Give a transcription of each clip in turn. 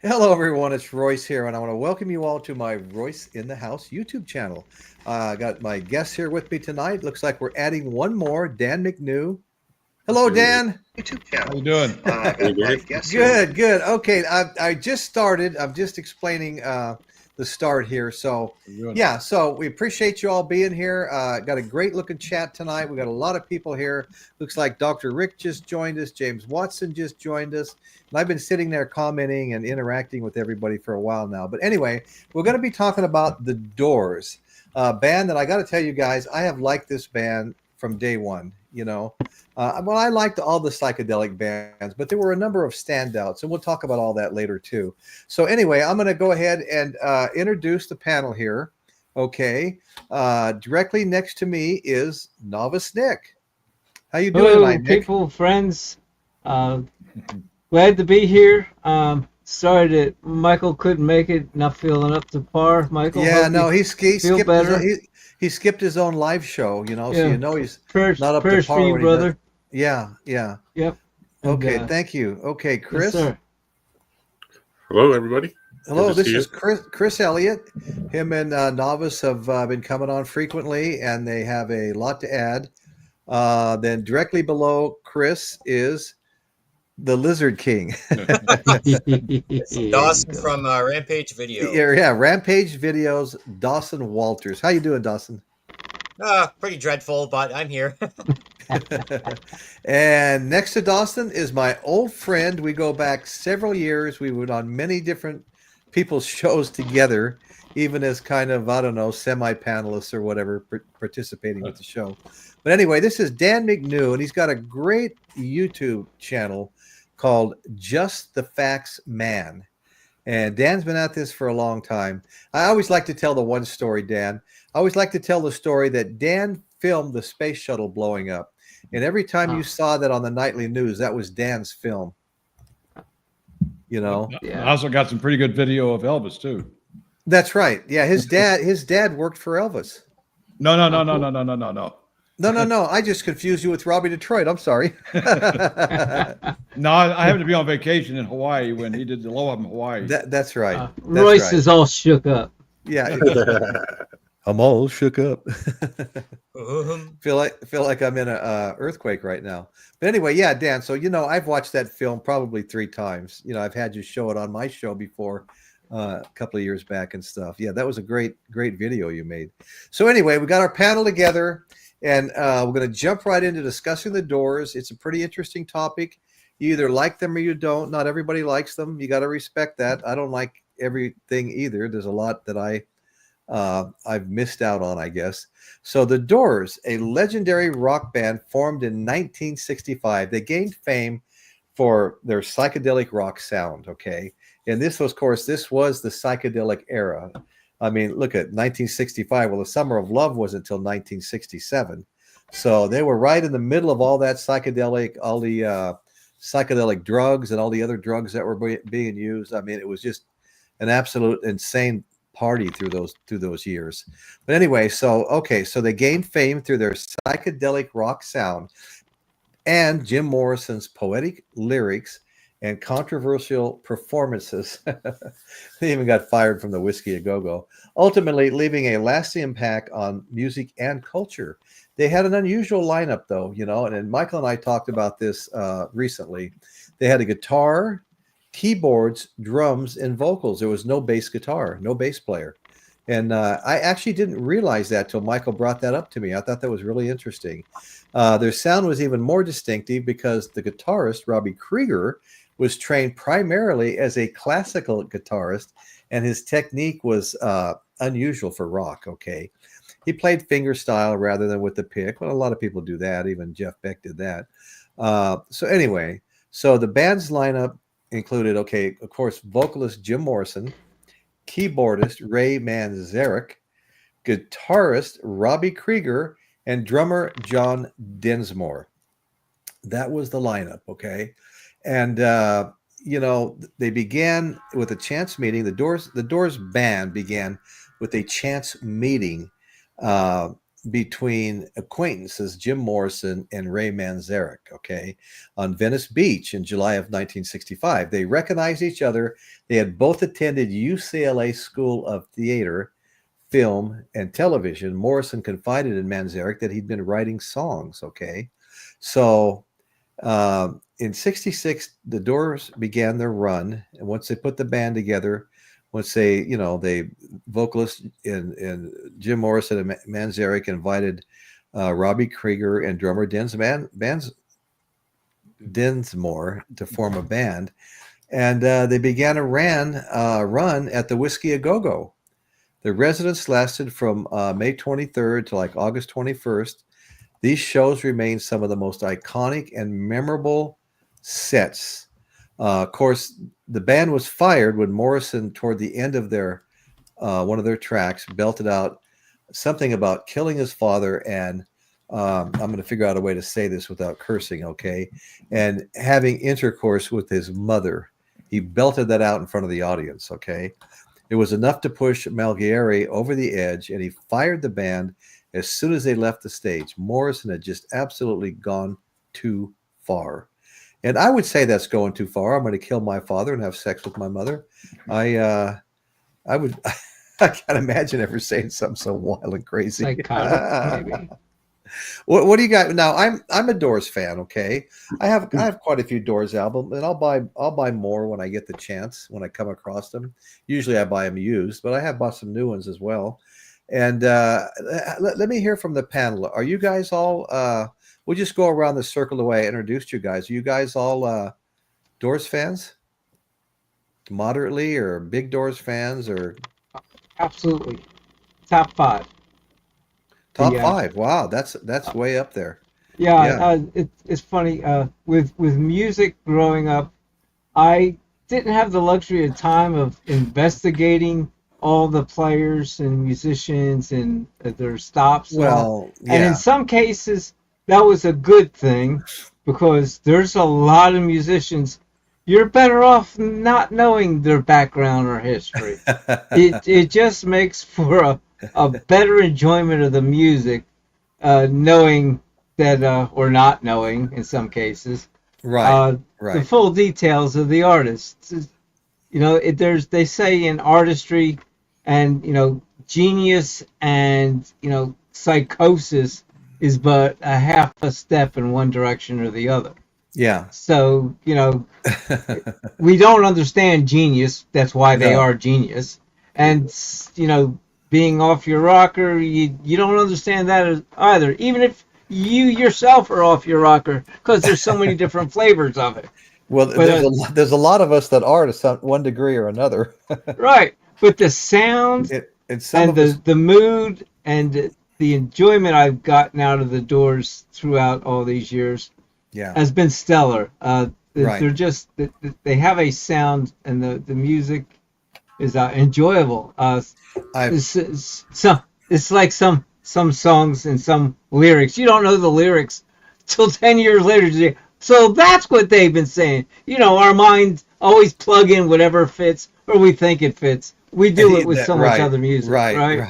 Hello, everyone. It's Royce here, and I want to welcome you all to my Royce in the House YouTube channel. I got my guests here with me tonight. Looks like we're adding one more, Dan McNew. Hello, Hey, Dan. YouTube How channel. you doing? hey, Got my Dave. guests here. Good, good. Okay, I just started. I'm just explaining the start here. So, Good. yeah, so we appreciate you all being here. Got a great looking chat tonight. We got a lot of people here. Looks like Dr. Rick just joined us. James Watson just joined us. And I've been sitting there commenting and interacting with everybody for a while now. But anyway, we're going to be talking about The Doors, a band that I got to tell you guys, I have liked this band from day one. Well, I liked all the psychedelic bands, but there were a number of standouts, and we'll talk about all that later too. So anyway, I'm going to go ahead and introduce the panel here. Okay, directly next to me is Novice Nick. How you doing Hello, tonight, Nick? people, friends. Uh, Glad to be here. Sorry that Michael couldn't make it. Not feeling up to par. Michael, Yeah, hope no, you he feel skipped his own, better. he skipped his own live show. So Yeah, he's prayers, not up to prayers for par you, when he does. brother. Yeah, yeah. Yep. And Okay, thank you. Okay, yes, Chris. sir. Hello, everybody. Good Hello, to this see you. is Chris Elliott. Him and Novice have been coming on frequently, and they have a lot to add. Then directly below Chris is the Lizard King. There you Dawson go. from Rampage Video. Yeah, yeah, Rampage Videos, Dawson Walters. How you doing, Dawson? Pretty dreadful, but I'm here. And next to Dawson is my old friend. We go back several years. We went on many different people's shows together, even as kind of, I don't know, semi-panelists or whatever, participating with the show. But anyway, this is Dan McNew, and he's got a great YouTube channel called Just the Facts Man. And Dan's been at this for a long time. I always like to tell the one story, Dan. I always like to tell the story that Dan filmed the space shuttle blowing up. And every time you saw that on the nightly news, that was Dan's film. I Yeah. also got some pretty good video of Elvis too. That's right. Yeah, his dad worked for Elvis. No. No. I just confused you with Robbie Detroit. I'm sorry. No, I happened to be on vacation in Hawaii when he did the blow up in Hawaii. That's right. That's Royce right. is all shook up. Yeah. I'm all shook up. Um, feel like I'm in a earthquake right now. But anyway, yeah, Dan. So I've watched that film probably 3 times. I've had you show it on my show before, a couple of years back and stuff. Yeah, that was a great video you made. So anyway, we got our panel together, and we're going to jump right into discussing the Doors. It's a pretty interesting topic. You either like them or you don't. Not everybody likes them. You got to respect that. I don't like everything either. There's a lot that I've missed out on, I guess. So the Doors, a legendary rock band formed in 1965. They gained fame for their psychedelic rock sound, okay? And this was, of course, the psychedelic era. I mean, look at 1965. Well, the Summer of Love was until 1967. So they were right in the middle of all that psychedelic, all the psychedelic drugs and all the other drugs that were being used. I mean, it was just an absolute insane party through those years. But anyway, so they gained fame through their psychedelic rock sound and Jim Morrison's poetic lyrics and controversial performances. They even got fired from the Whiskey a Go-Go, ultimately leaving a lasting impact on music and culture. They had an unusual lineup, though, and Michael and I talked about this recently. They had a guitar, keyboards, drums, and vocals. There was no bass guitar, no bass player. And I actually didn't realize that till Michael brought that up to me. I thought that was really interesting. Their sound was even more distinctive because the guitarist, Robbie Krieger, was trained primarily as a classical guitarist, and his technique was unusual for rock, okay? He played fingerstyle rather than with the pick. Well, a lot of people do that. Even Jeff Beck did that. So anyway, so the band's lineup included, okay, of course, vocalist Jim Morrison, keyboardist Ray Manzarek, guitarist Robbie Krieger, and drummer John Densmore. That was the lineup, okay? And they began with a chance meeting. The Doors band began with a chance meeting between acquaintances Jim Morrison and Ray Manzarek, okay, on Venice Beach in July of 1965. They recognized each other. They had both attended UCLA School of Theater, Film, and Television. Morrison confided in Manzarek that he'd been writing songs, okay? So in 66, the Doors began their run, and once they put the band together, once they, they vocalist and Jim Morrison and Manzarek invited Robbie Krieger and drummer Dinsmore to form a band, and they began a run at the Whiskey A Go-Go. The residence lasted from May 23rd to like August 21st. These shows remain some of the most iconic and memorable sets. Of course, the band was fired when Morrison, toward the end of their one of their tracks, belted out something about killing his father and I'm going to figure out a way to say this without cursing, okay? And having intercourse with his mother. He belted that out in front of the audience, okay? It was enough to push Malgairy over the edge, and he fired the band as soon as they left the stage. Morrison had just absolutely gone too far. And I would say that's going too far. I'm going to kill my father and have sex with my mother. I would, I can't imagine ever saying something so wild and crazy. Psychotic, maybe. What do you got now? I'm a Doors fan. Okay, I have quite a few Doors albums, and I'll buy more when I get the chance, when I come across them. Usually I buy them used, but I have bought some new ones as well. And let me hear from the panel. Are you guys all? We'll just go around the circle the way I introduced you guys. Are you guys all Doors fans? Moderately or big Doors fans or? Absolutely. Top 5. Top 5. Wow, that's way up there. Yeah. It's funny. With music growing up, I didn't have the luxury of time of investigating all the players and musicians and their stops. Well, yeah. And in some cases, that was a good thing because there's a lot of musicians. You're better off not knowing their background or history. It just makes for a better enjoyment of the music, knowing that or not knowing in some cases, right. The full details of the artists. They say in artistry and genius and psychosis is but a half a step in one direction or the other. Yeah. So we don't understand genius. That's why they are genius. And being off your rocker, you don't understand that either. Even if you yourself are off your rocker, because there's so many different flavors of it. Well, there's a lot of us that are to some one degree or another. Right, but the sound and the mood and the enjoyment I've gotten out of the Doors throughout all these years has been stellar. They're just they have a sound, and the music is enjoyable. It's like some songs and some lyrics. You don't know the lyrics till 10 years later. So that's what they've been saying. Our minds always plug in whatever fits, or we think it fits. We do it with so much other music. Right.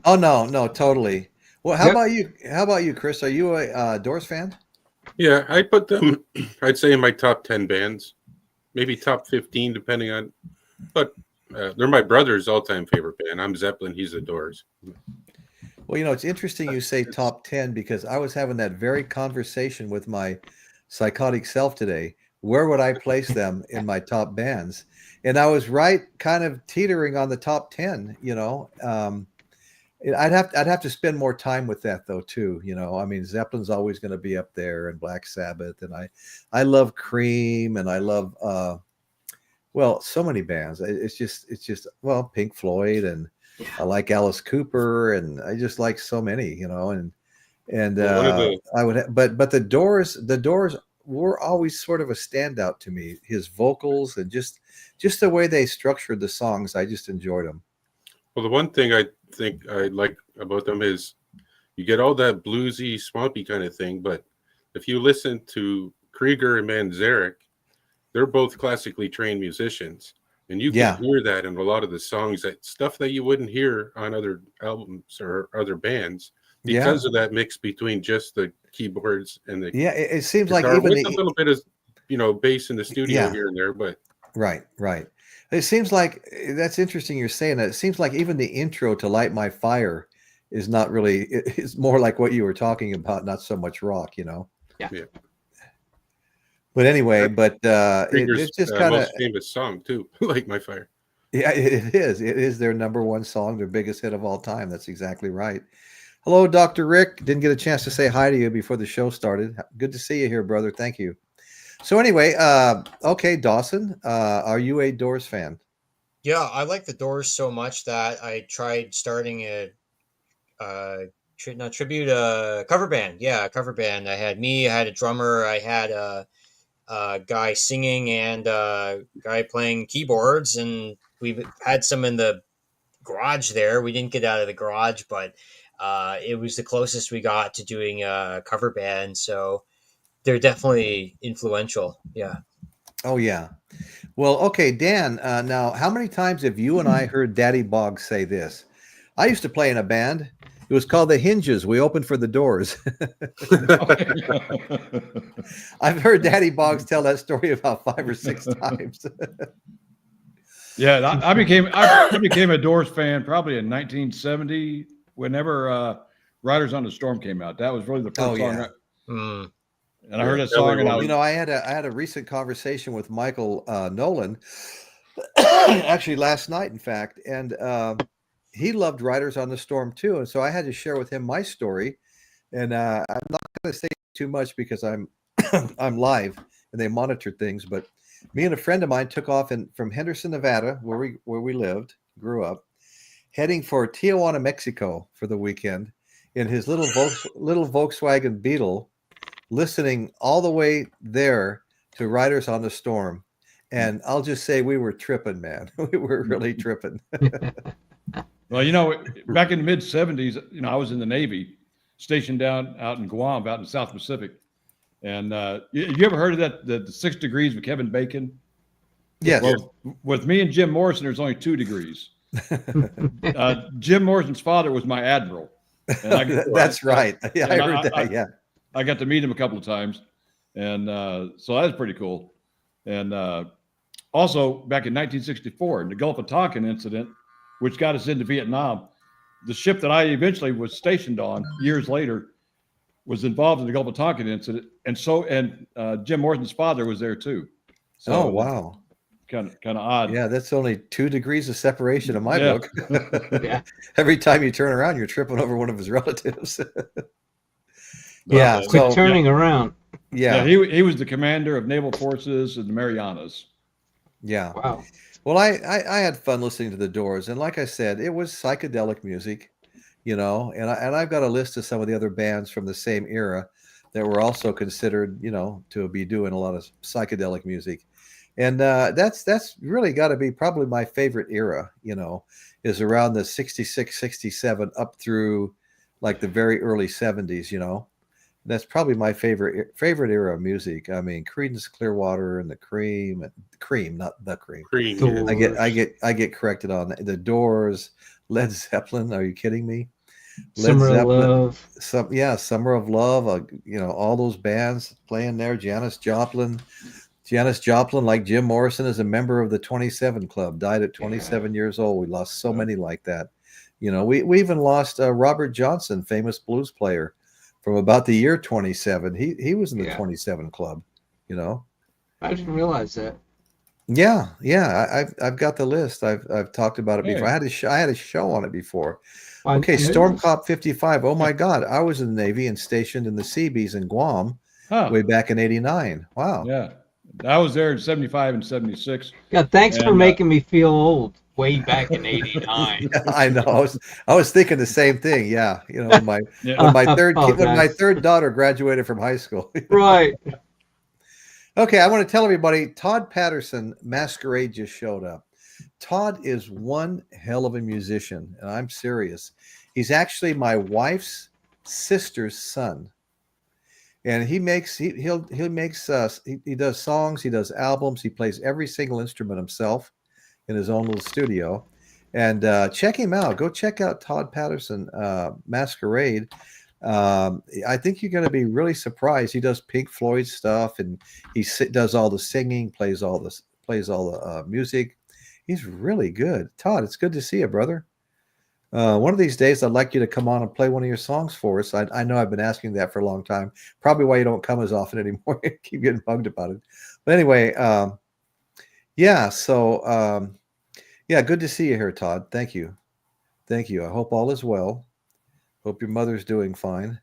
Oh no, totally. Well, how about you? How about you, Chris? Are you a Doors fan? Yeah, I put them, I'd say, in my top 10 bands, maybe top 15, depending on. But they're my brother's all-time favorite band. I'm Zeppelin. He's the Doors. Well, it's interesting you say top 10 because I was having that very conversation with my psychotic self today. Where would I place them in my top bands? And I was right, kind of teetering on the top 10. I'd have to spend more time with that though too. I mean, Zeppelin's always going to be up there, and Black Sabbath, and I love Cream, and I love so many bands. It's just Pink Floyd, and I like Alice Cooper, and I just like so many, I would but the Doors were always sort of a standout to me. His vocals and just the way they structured the songs, I just enjoyed them. Well, the one thing I think I like about them is you get all that bluesy, swampy kind of thing, but if you listen to Krieger and Manzarek, they're both classically trained musicians. And you Yeah. can hear that in a lot of the songs, that stuff that you wouldn't hear on other albums or other bands because of that mix between just the keyboards and the Yeah, it seems like guitar even with a little bit of, bass in the studio Yeah. here and there. But right. It seems like that's interesting you're saying that. It seems like even the intro to Light My Fire is not really, it's more like what you were talking about, not so much rock, Yeah. But anyway, Krieger's it's just kind of, most famous song too, Light My Fire. yeah, it is. It is their number one song, their biggest hit of all time. That's exactly right. Hello, Dr. Rick. Didn't get a chance to say hi to you before the show started. Good to see you here, brother. Thank you. So anyway, okay, Dawson, are you a Doors fan? Yeah, I like the Doors so much that I tried starting a tribute cover band. Yeah, a cover band. I had a drummer, I had a guy singing and a guy playing keyboards, and we've had some in the garage there. We didn't get out of the garage, but it was the closest we got to doing a cover band. So they're definitely influential. Yeah. Oh yeah. Well, okay, Dan. Now, how many times have you and I heard Daddy Boggs say this? I used to play in a band. It was called the Hinges. We opened for the Doors. I've heard Daddy Boggs tell that story about 5 or 6 times. Yeah, I became a Doors fan probably in 1970. Whenever "Riders on the Storm" came out, that was really the first song. Mm. And I heard that song, and I had a recent conversation with Michael Nolan, actually last night, in fact, and he loved Riders on the Storm too, and so I had to share with him my story. And I'm not going to say too much because I'm I'm live and they monitor things. But me and a friend of mine took off from Henderson, Nevada, where we lived, grew up, heading for Tijuana, Mexico for the weekend in his little Volkswagen Beetle, listening all the way there to Riders on the Storm. And I'll just say we were tripping, man. We were really tripping. Well, back in the mid 70s, I was in the Navy, stationed out in Guam, out in the South Pacific. And you ever heard of that, the 6 degrees with Kevin Bacon? Yes. Well, with me and Jim Morrison, there's only 2 degrees. Jim Morrison's father was my admiral. And That's right. Yeah, I heard that. Yeah. I got to meet him a couple of times. And so that was pretty cool. And also back in 1964, in the Gulf of Tonkin incident, which got us into Vietnam, the ship that I eventually was stationed on years later was involved in the Gulf of Tonkin incident. And Jim Morrison's father was there too. So oh, wow. Kind of odd. Yeah, that's only 2 degrees of separation in my Yeah. book. Yeah. Every time you turn around, you're tripping over one of his relatives. Yeah. Quit turning around. Yeah. He was the commander of naval forces in the Marianas. Yeah. Wow. Well, I had fun listening to the Doors, and like I said, it was psychedelic music, and I've got a list of some of the other bands from the same era that were also considered, to be doing a lot of psychedelic music. And that's really got to be probably my favorite era, is around the 66, 67 up through like the very early 70s, That's probably my favorite era of music. I mean, Creedence Clearwater and the Cream, not the Cream. Cream. I get corrected on that. The Doors, Led Zeppelin. Are you kidding me? Summer of Love. Summer of Love. All those bands playing there. Janis Joplin, like Jim Morrison, is a member of the 27 Club. Died at 27 years old. We lost so many like that. We even lost Robert Johnson, famous blues player, from about the year 27. He was in the 27 Club. I didn't realize that. Yeah. I've got the list. I've talked about it before. I had a show on it before. Okay, Storm Cop 55. Oh my God, I was in the Navy and stationed in the Seabees in Guam way back in '89. Wow. Yeah, I was there in '75 and '76. Yeah, thanks for making me feel old. Way back in '89. I know. I was thinking the same thing. Yeah, when my third daughter graduated from high school. Right. Okay, I want to tell everybody, Todd Patterson Masquerade just showed up. Todd is one hell of a musician, and I'm serious. He's actually my wife's sister's son, and he does songs, he does albums, he plays every single instrument himself. in his own little studio. And check him out. Go check out Todd Patterson Masquerade. I think you're going to be really surprised. He does Pink Floyd stuff, and does all the singing, plays all the music. He's really good. Todd, it's good to see you, brother. One of these days, I'd like you to come on and play one of your songs for us. I know I've been asking that for a long time. Probably why you don't come as often anymore. Keep getting bugged about it. But anyway, yeah. So yeah, good to see you here, Todd. Thank you. Thank you. I hope all is well. Hope your mother's doing fine.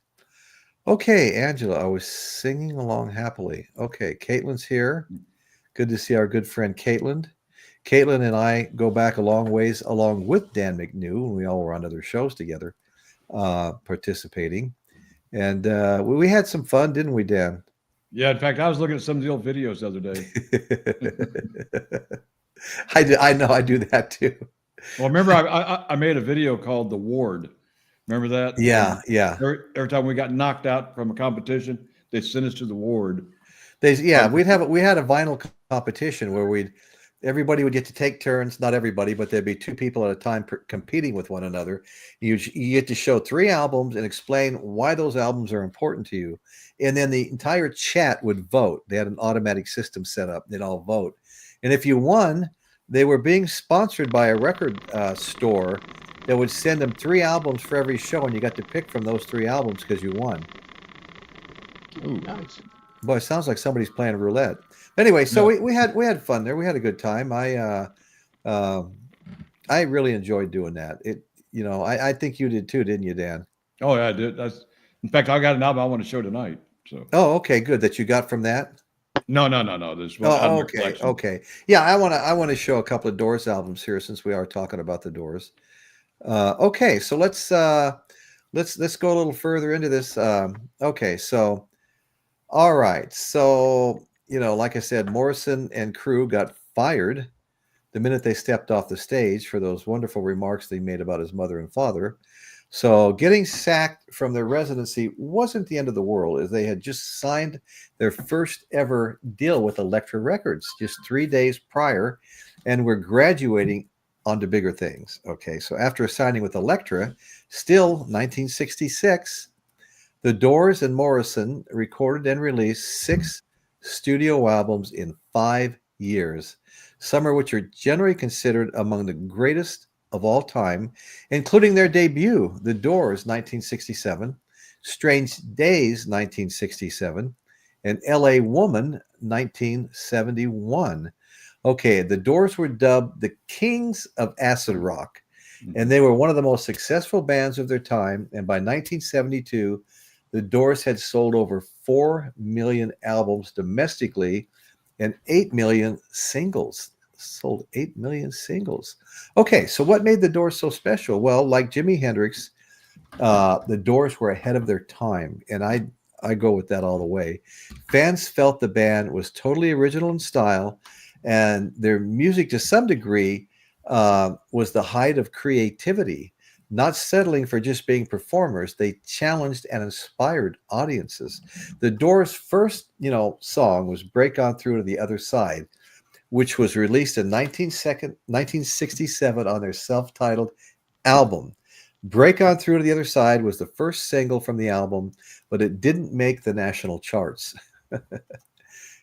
Okay, Angela, I was singing along happily. Okay, Caitlin's here. Good to see our good friend Caitlin. Caitlin and I go back a long ways along with Dan McNew, when we all were on other shows together, participating. And we had some fun, didn't we, Dan? Yeah, in fact, I was looking at some of the old videos the other day. I know, I do that too. Well, remember, I made a video called The Ward. Remember that? Yeah, yeah. Every time we got knocked out from a competition, they sent us to the ward. We had a vinyl competition where everybody would get to take turns. Not everybody, but there'd be two people at a time competing with one another. You get to show 3 albums and explain why those albums are important to you. And then the entire chat would vote. They had an automatic system set up. They'd all vote. And if you won, they were being sponsored by a record store that would send them 3 albums for every show, and you got to pick from those 3 albums because you won. Ooh, nice. Boy, it sounds like somebody's playing roulette. Anyway, so we had fun there. We had a good time. I really enjoyed doing that. I think you did too, didn't you, Dan? Oh yeah, I did. In fact, I got an album I want to show tonight. So. Oh, okay, good. That you got from that. No. This one. Okay. Yeah, I want to show a couple of Doors albums here since we are talking about the Doors. Okay, so let's go a little further into this. Okay, so all right, so like I said, Morrison and crew got fired the minute they stepped off the stage for those wonderful remarks they made about his mother and father. So getting sacked from their residency wasn't the end of the world, as they had just signed their first ever deal with Elektra Records just 3 days prior, and were graduating onto bigger things. Okay, so after signing with Elektra, still 1966, the Doors and Morrison recorded and released 6 studio albums in 5 years, some of which are generally considered among the greatest of all time, including their debut, The Doors, 1967, Strange Days, 1967, and L.A. Woman, 1971. Okay, the Doors were dubbed the Kings of Acid Rock, and they were one of the most successful bands of their time. And by 1972, the Doors had sold over 4 million albums domestically and 8 million singles. Sold 8 million singles. Okay, so what made the Doors so special? Well, like Jimi Hendrix, the Doors were ahead of their time, and I go with that all the way. Fans felt the band was totally original in style, and their music, to some degree, was the height of creativity. Not settling for just being performers, they challenged and inspired audiences. The Doors' first, song was "Break On Through to the Other Side," which was released in 1967 on their self-titled album. "Break On Through to the Other Side" was the first single from the album, but it didn't make the national charts.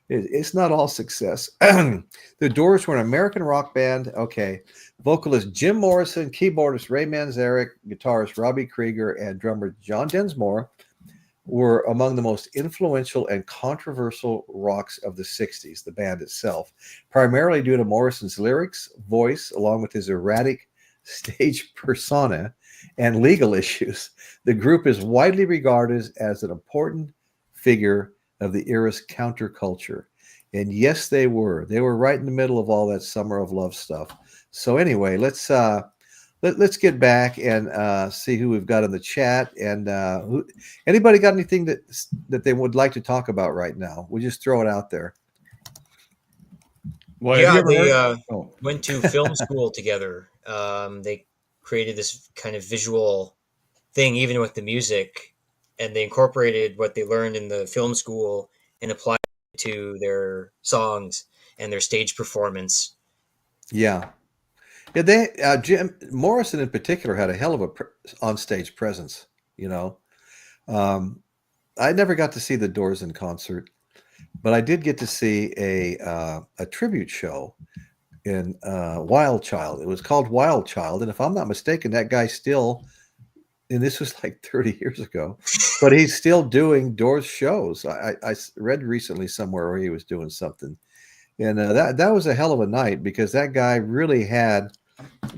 It's not all success. The Doors were an American rock band. Okay. Vocalist Jim Morrison, keyboardist Ray Manzarek, guitarist Robbie Krieger, and drummer John Densmore were among the most influential and controversial rocks of the 60s, the band itself, primarily due to Morrison's lyrics, voice, along with his erratic stage persona and legal issues. The group is widely regarded as an important figure of the era's counterculture. And yes, they were. They were right in the middle of all that Summer of Love stuff. So anyway, let's get back and see who we've got in the chat. And anybody got anything that they would like to talk about right now? We'll just throw it out there. Well, Yeah, they went to film school together. They created this kind of visual thing, even with the music, and they incorporated what they learned in the film school and applied it to their songs and their stage performance. Yeah. Yeah, they Jim Morrison in particular had a hell of a on-stage presence. You know, I never got to see the Doors in concert, but I did get to see a tribute show in Wild Child. It was called Wild Child, and if I'm not mistaken, that guy still, and this was like 30 years ago, but he's still doing Doors shows. I read recently somewhere where he was doing something, and that was a hell of a night because that guy really had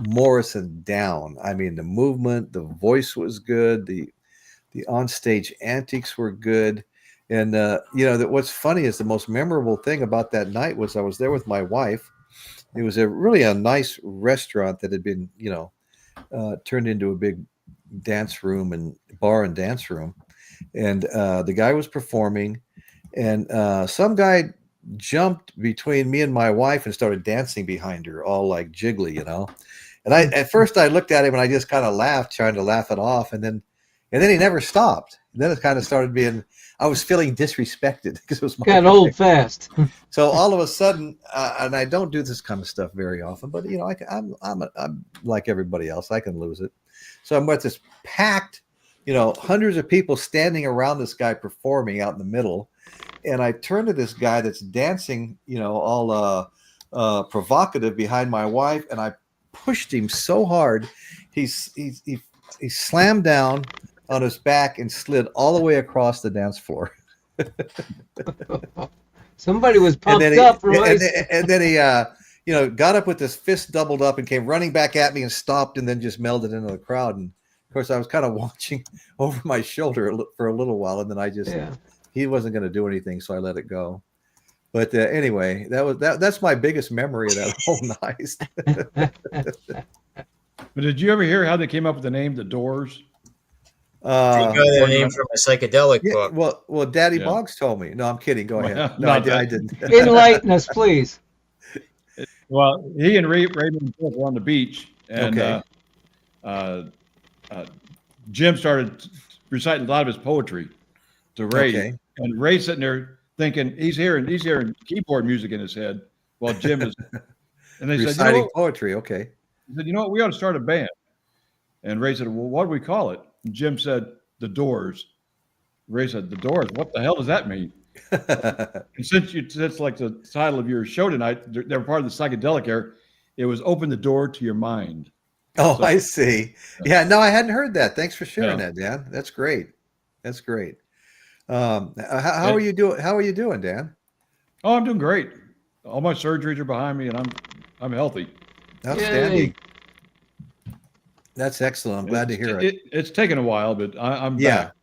Morrison down. I mean, the movement, the voice was good, the onstage antics were good. And you know, that what's funny is the most memorable thing about that night was I was there with my wife. It was really a nice restaurant that had been, you know, turned into a big dance room and bar and dance room. And the guy was performing, and some guy jumped between me and my wife and started dancing behind her, all like jiggly, you know. And at first I looked at him and I just kind of laughed, trying to laugh it off, and then he never stopped. And then it kind of started being, I was feeling disrespected because it was my Got old fast. So all of a sudden, and I don't do this kind of stuff very often, but you know, I'm like everybody else. I can lose it. So I'm with this packed, you know, hundreds of people standing around this guy performing out in the middle, and I turn to this guy that's dancing, you know, all provocative behind my wife, and I pushed him so hard, he slammed down on his back and slid all the way across the dance floor. Somebody was pumped up, Royce. And then he, you know, got up with his fist doubled up and came running back at me and stopped, and then just melded into the crowd. And of course, I was kind of watching over my shoulder for a little while, and then I just, he wasn't going to do anything, so I let it go. But anyway, that's my biggest memory of that whole night. But did you ever hear how they came up with the name The Doors? I got their name from a psychedelic book. Well, Daddy Boggs told me. No, I'm kidding. Go ahead. No, I didn't. Enlighten us, please. Well, he and Raymond were on the beach, and Jim started reciting a lot of his poetry to Ray. Okay. And Ray's sitting there thinking he's hearing keyboard music in his head while Jim is, and they reciting said, you know, poetry. Okay. He said, you know what, we ought to start a band. And Ray said, well, what do we call it? And Jim said, The Doors. Ray said, The Doors. What the hell does that mean? And since like the title of your show tonight, they're part of the psychedelic era, it was Open the Door to Your Mind. Oh, so, I see. Yeah, no, I hadn't heard that. Thanks for sharing that, Dan. That's great. That's great. How are you doing? How are you doing, Dan? Oh, I'm doing great. All my surgeries are behind me, and I'm healthy. Outstanding. Yay. That's excellent. I'm glad to hear it. It's taken a while, but I'm back.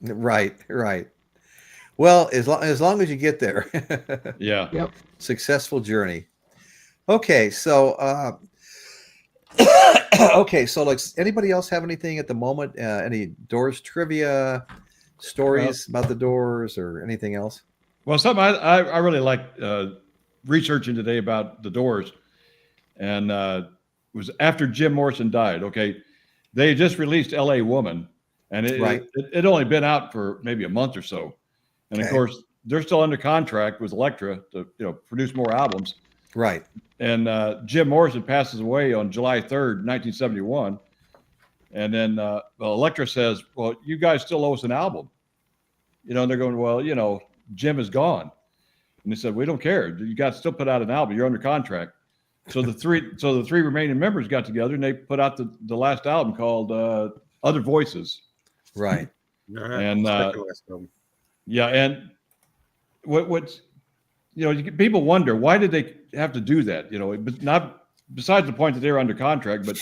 Right. Well, as long as you get there. Yeah. Yep. Successful journey. Okay, so like, anybody else have anything at the moment? Any Doors trivia, stories about the Doors, or anything else? Well, something I really like researching today about the Doors, and was after Jim Morrison died. Okay, they just released L.A. Woman, and it only been out for maybe a month or so, and of course they're still under contract with Elektra to produce more albums. Right. And Jim Morrison passes away on July 3rd, 1971. And then Elektra says, well, you guys still owe us an album. And they're going, well, Jim is gone. And they said, we don't care. You got to still put out an album. You're under contract. So the three remaining members got together and they put out the last album called Other Voices. Right. And and what's people wonder, why did they have to do that? But not besides the point that they were under contract, but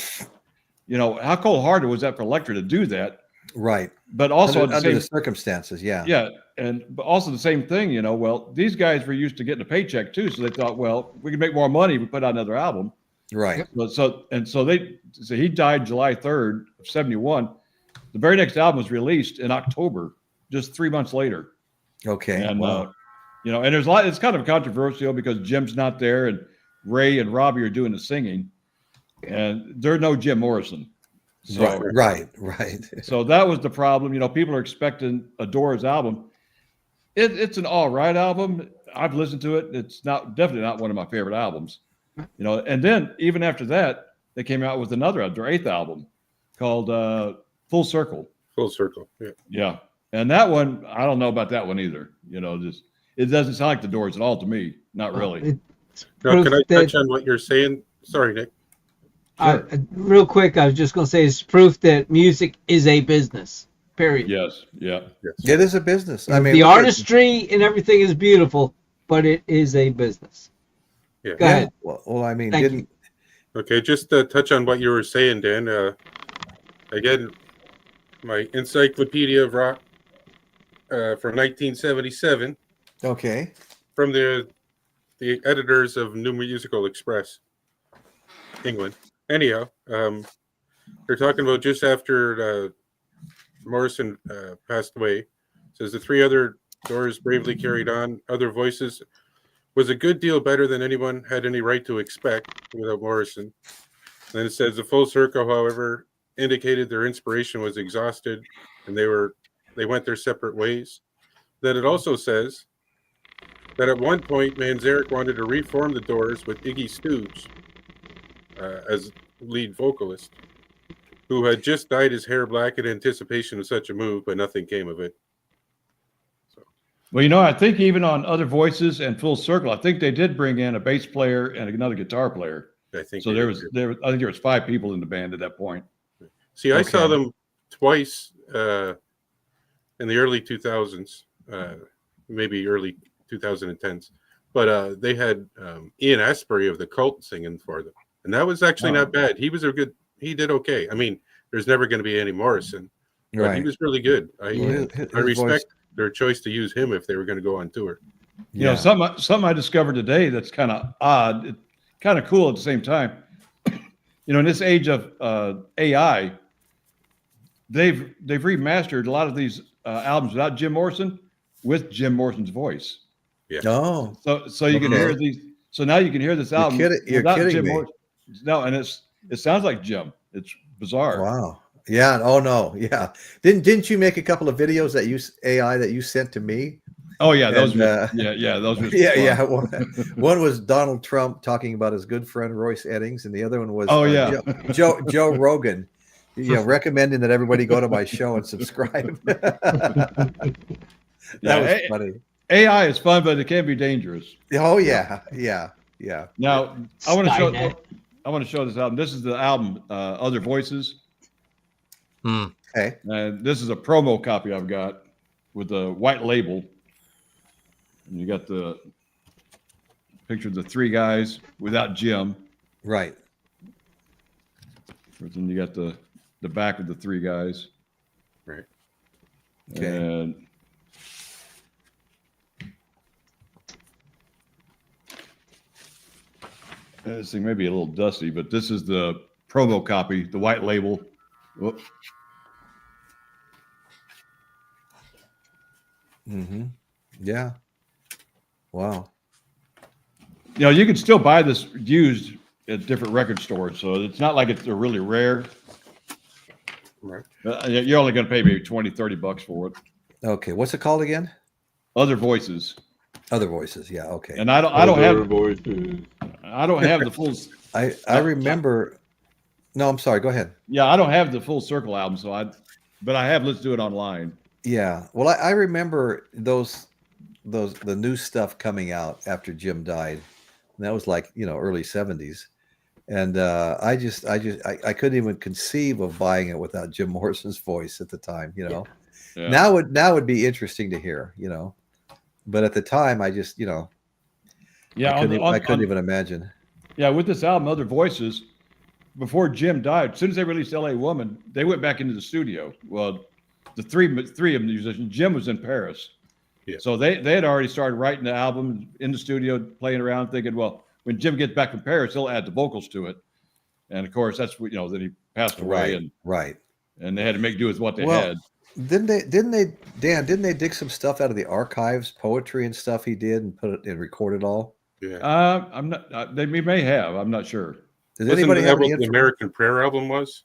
how cold-hearted was that for Elektra to do that? Right. But also under the circumstances, yeah, but also the same thing. Well, these guys were used to getting a paycheck too, so they thought, well, we can make more money if we put out another album. Right. So he died July 3rd of 71. The very next album was released in October, just 3 months later. Okay. And and there's a lot. It's kind of controversial because Jim's not there, and Ray and Robbie are doing the singing, and there's no Jim Morrison. So, right. So that was the problem. People are expecting a Doors album. It's an all right album. I've listened to it. It's definitely not one of my favorite albums. You know, and then even after that, they came out with another, their 8th album called Full Circle. Full Circle. Yeah. Yeah. And that one, I don't know about that one either. You know, just it doesn't sound like the Doors at all to me. Not really. Now, can I touch on what you're saying? Sorry, Nick. Sure. Real quick, I was just going to say it's proof that music is a business. Period. Yes. Yeah. Yes. It is a business. I mean, the look at- artistry and everything is beautiful, but it is a business. Yeah. Go ahead. Well, I mean, Thank didn't Okay, just to touch on what you were saying, Dan. Again, my Encyclopedia of Rock from 1977 okay. from the editors of New Musical Express, England. Anyhow, they're talking about just after Morrison passed away. It says the 3 other Doors bravely carried on. Other Voices was a good deal better than anyone had any right to expect without Morrison. Then it says the Full Circle, however, indicated their inspiration was exhausted and they went their separate ways. Then it also says that at one point Manzarek wanted to reform the Doors with Iggy Stooge as lead vocalist, who had just dyed his hair black in anticipation of such a move, but nothing came of it. Well, you know, I think even on Other Voices and Full Circle, I think they did bring in a bass player and another guitar player. I think So I think there was 5 people in the band at that point. See, I Okay. saw them twice in the early 2000s, maybe early 2010s. But they had Ian Astbury of The Cult singing for them, and that was actually not bad. He did okay. I mean, there's never going to be any Morrison, but he Right. was really good. I His respect voice- their choice to use him if they were going to go on tour. You know, something I discovered today that's kind of odd, kind of cool at the same time. You know, in this age of AI, they've remastered a lot of these albums without Jim Morrison with Jim Morrison's voice. Yeah. Oh, So you can Okay. hear these. So now you can hear this album you're without kidding Jim me. Morrison. No, and it sounds like Jim. It's bizarre. wow. Yeah. Oh no. Yeah. Didn't you make a couple of videos that use AI that you sent to me? Oh yeah, those And, were those were Yeah, fun. yeah. One was Donald Trump talking about his good friend Royce Eddings, and the other one was Joe Rogan, recommending that everybody go to my show and subscribe. That was funny. AI is fun, but it can be dangerous. Oh yeah. Now I want to show Skynet. this album. This is the album Other Voices, Okay. and this is a promo copy I've got with a white label. And you got the picture of the 3 guys without Jim. Right. Then you got the back of the 3 guys. Right. Okay. And this thing may be a little dusty, but this is the promo copy, the white label. Whoop. Mm-hmm. Yeah. Wow. You know, you can still buy this used at different record stores, so it's not like they're really rare. Right. You're only going to pay maybe $20-$30 for it. Okay. What's it called again? Other Voices, Other Voices. Yeah. Okay. and I don't have the full. I remember. No, I'm sorry. Go ahead. Yeah, I don't have the Full Circle album, but I have listened to it online. Yeah. Well, I remember the new stuff coming out after Jim died. And that was like, early 70s. And I couldn't even conceive of buying it without Jim Morrison's voice at the time, Yeah. Now would be interesting to hear, but at the time I just, Yeah, I couldn't even imagine. Yeah, with this album, Other Voices, before Jim died, as soon as they released L.A. Woman, they went back into the studio. Well, the three of the musicians, Jim was in Paris. Yeah. So they had already started writing the album in the studio, playing around, thinking, well, when Jim gets back from Paris, he'll add the vocals to it. And of course, that's what, then he passed away, Right. and they had to make do with what they had. Didn't they dig some stuff out of the archives, poetry and stuff he did and put it and record it all? Yeah. I'm not. They may have. I'm not sure. Does Wasn't anybody that have what any the American Prayer album was?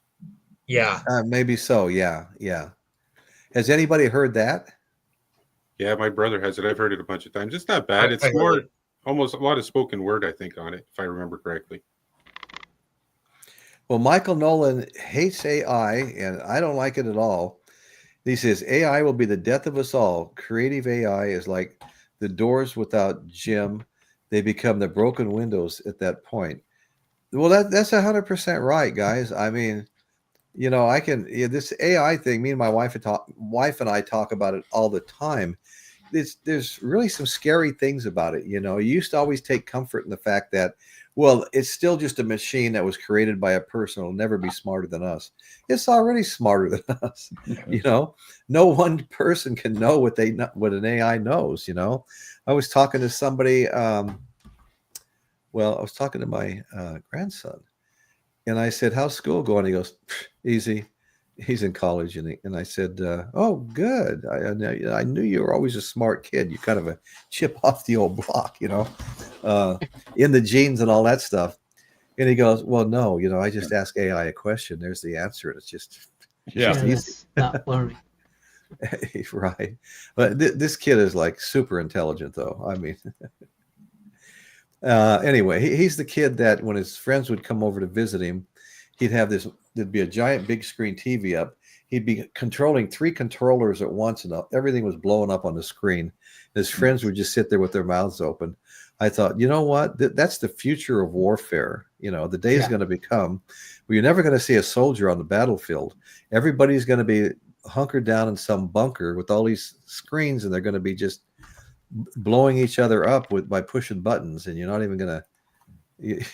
Yeah. maybe so. Yeah. Has anybody heard that? Yeah, my brother has it. I've heard it a bunch of times. It's not bad. I It's heard more. it. almost a lot of spoken word, I think, on it, if I remember correctly. Well, Michael Nolan hates AI, and I don't like it at all. He says AI will be the death of us all. Creative AI is like the doors without Jim. They become the broken windows at that point. Well, that's 100% right, guys. I mean, this AI thing. Me and my wife and I talk about it all the time. There's really some scary things about it. You used to always take comfort in the fact that, well, it's still just a machine that was created by a person. It'll never be smarter than us. It's already smarter than us. No one person can know what an AI knows. I was talking to somebody. I was talking to my grandson, and I said, "How's school going?" He goes, "Easy." He's in college, and I said, "Oh, good. I knew you were always a smart kid. You're kind of a chip off the old block, in the genes and all that stuff." And he goes, "Well, no, I just ask AI a question. There's the answer, and it's just easy." It's not learning. Right. But this kid is like super intelligent, though. I mean, anyway, he's the kid that when his friends would come over to visit him, there'd be a giant big screen TV up. He'd be controlling 3 controllers at once, and everything was blowing up on the screen. His friends would just sit there with their mouths open. I thought, you know what? That's the future of warfare. The day is going to become where you're never going to see a soldier on the battlefield. Everybody's going to be hunkered down in some bunker with all these screens, and they're going to be just blowing each other up by pushing buttons, and you're not even going to,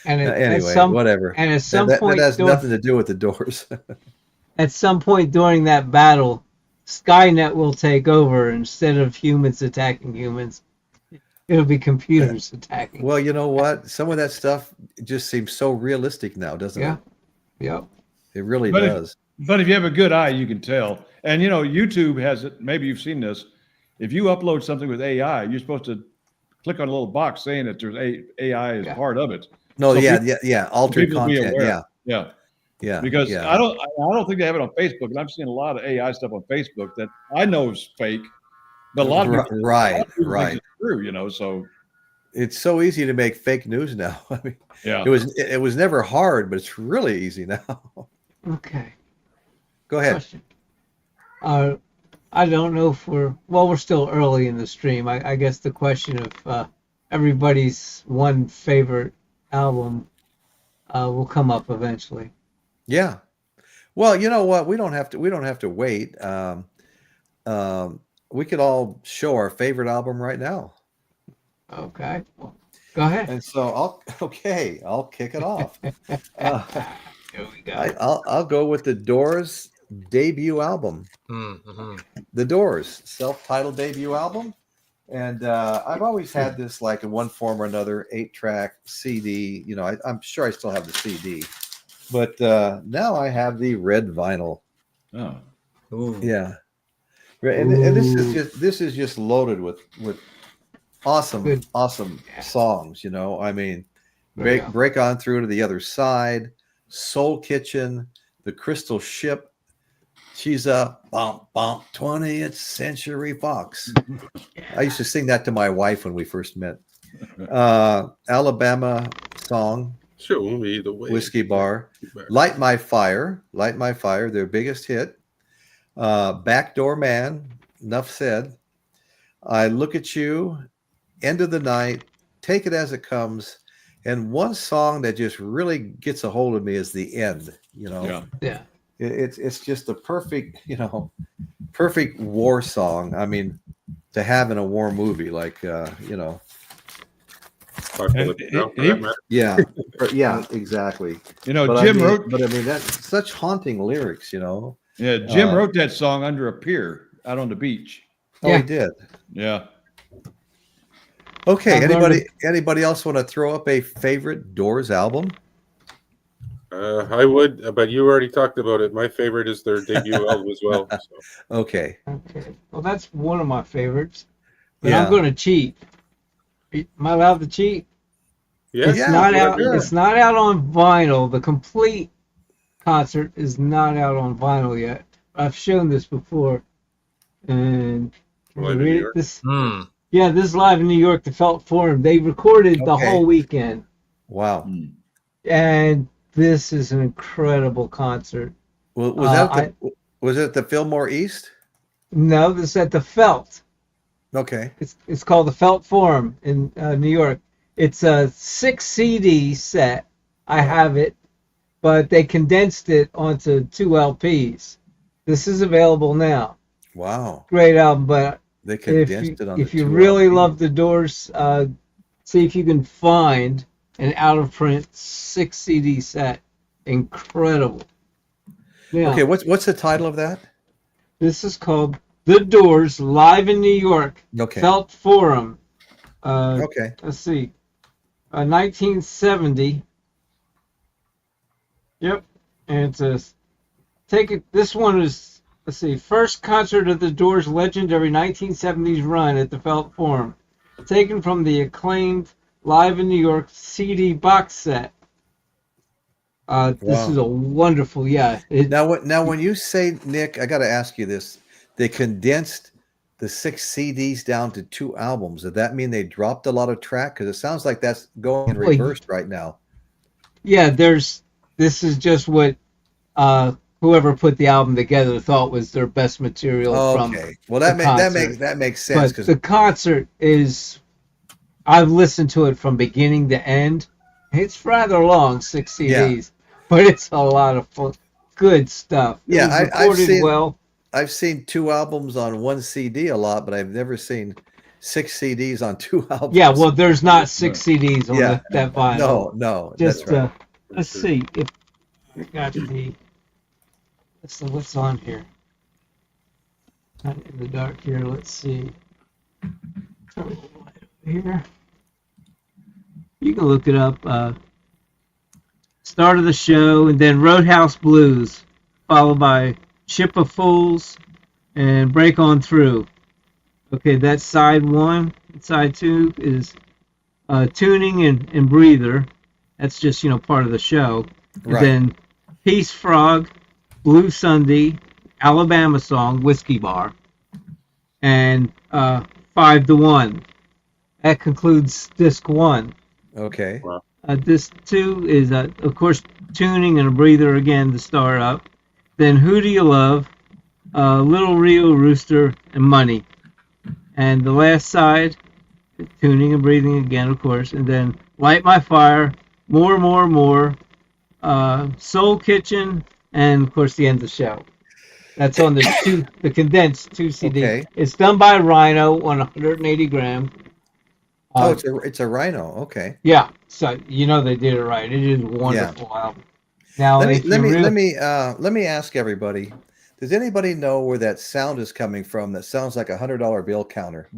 And anyway, whatever. And at some point, that has nothing to do with the doors. At some point during that battle, Skynet will take over instead of humans attacking humans. It'll be computers attacking. Well, you know what? Some of that stuff just seems so realistic now, doesn't it? Yeah. It really does. But if you have a good eye, you can tell. And YouTube has it. Maybe you've seen this. If you upload something with AI, you're supposed to click on a little box saying that there's AI as part of it. No, So altered content. Yeah. Because I don't think they have it on Facebook, and I'm seeing a lot of AI stuff on Facebook that I know is fake, but a lot of people, right. think it's true, So it's so easy to make fake news now. I mean, it was never hard, but it's really easy now. Okay. Go ahead. Question. I don't know if we're still early in the stream. I guess the question of everybody's one favorite album will come up eventually. Yeah. Well, you know what? We don't have to wait. We could all show our favorite album right now. Okay. Well, go ahead. And so I'll kick it off. Here we go. I'll go with the Doors debut album. Mm-hmm. The Doors self-titled debut album. And I've always had this, like, in one form or another, 8-track CD. I'm sure I still have the CD, but now I have the red vinyl. Oh, Ooh. Yeah, and this is just loaded with awesome songs. I mean, break on through to the other side, Soul Kitchen, The Crystal Ship. She's a 20th Century Fox. I used to sing that to my wife when we first met. Alabama Song. Show me the way. Whiskey Bar. Light My Fire, their biggest hit. Backdoor Man, Enough Said. I Look at You, End of the Night, Take It As It Comes. And one song that just really gets a hold of me is The End, Yeah. It's just a perfect war song. I mean, to have in a war movie, like yeah, exactly. Jim wrote. But I mean, that's such haunting lyrics. Yeah, Jim wrote that song under a pier out on the beach. Oh, he did. Yeah. Okay. Anybody else want to throw up a favorite Doors album? I would, but you already talked about it. My favorite is their debut album as well. So. Okay. Well, that's one of my favorites. But I'm going to cheat. Am I allowed to cheat? Yeah. It's not out. Sure. It's not out on vinyl. The complete concert is not out on vinyl yet. I've shown this before, and can you read it? Yeah, this is live in New York, the Felt Forum. They recorded the Okay. whole weekend, Wow. Hmm. and this is an incredible concert. Was was it at the Fillmore East? No, this is at the Felt. Okay. It's called the Felt Forum in New York. It's a 6 CD set. I have it, but they condensed it onto 2 LPs. This is available now. Wow. Great album, but They condensed it on if the you 2 really LP. love the Doors, see if you can find an out of print 6 CD set. Incredible. Now, Okay, what's the title of that? this is called The Doors live in New York. Okay. Felt Forum. Okay. Let's see. 1970. Yep. And it's a take it. This one is, let's see, first concert of the Doors' legendary 1970s run at the Felt Forum, taken from the acclaimed Live in New York CD box set. This is a wonderful, yeah. Now when you say, Nick, I got to ask you this. They condensed the 6 CDs down to 2 albums. Does that mean they dropped a lot of track? Because it sounds like that's going in reverse right now. Yeah, this is just what whoever put the album together thought was their best material from Okay. Well, that makes sense. But the concert is, I've listened to it from beginning to end. It's rather long, 6 CDs, but it's a lot of fun, good stuff. It was recorded well. I've seen 2 albums on 1 CD a lot, but I've never seen 6 CDs on 2 albums. Yeah, well, there's not 6 CDs on that vinyl. No. Just that's right. let's see if it got the. Let's see what's on here. Not in the dark here. Let's see. Turn the light over here. You can look it up. Start of the show, and then Roadhouse Blues, followed by Ship of Fools, and Break On Through. Okay, that's side 1. Side 2 is Tuning and Breather. That's just, part of the show. Right. And then Peace Frog, Blue Sunday, Alabama Song, Whiskey Bar, and 5 to 1. That concludes disc 1. Okay. Wow. Disc 2 is, of course, Tuning and a Breather again to start up. Then Who Do You Love, Little Rio Rooster, and Money. And the last side, Tuning and Breathing again, of course. And then Light My Fire, More, Soul Kitchen, and of course the end of the show. That's on the condensed 2 CD. Okay. It's done by Rhino on 180 gram. It's a Rhino. Okay. Yeah, so they did it right. It is a wonderful album. Now let me ask everybody. Does anybody know where that sound is coming from? That sounds like a $100 bill counter.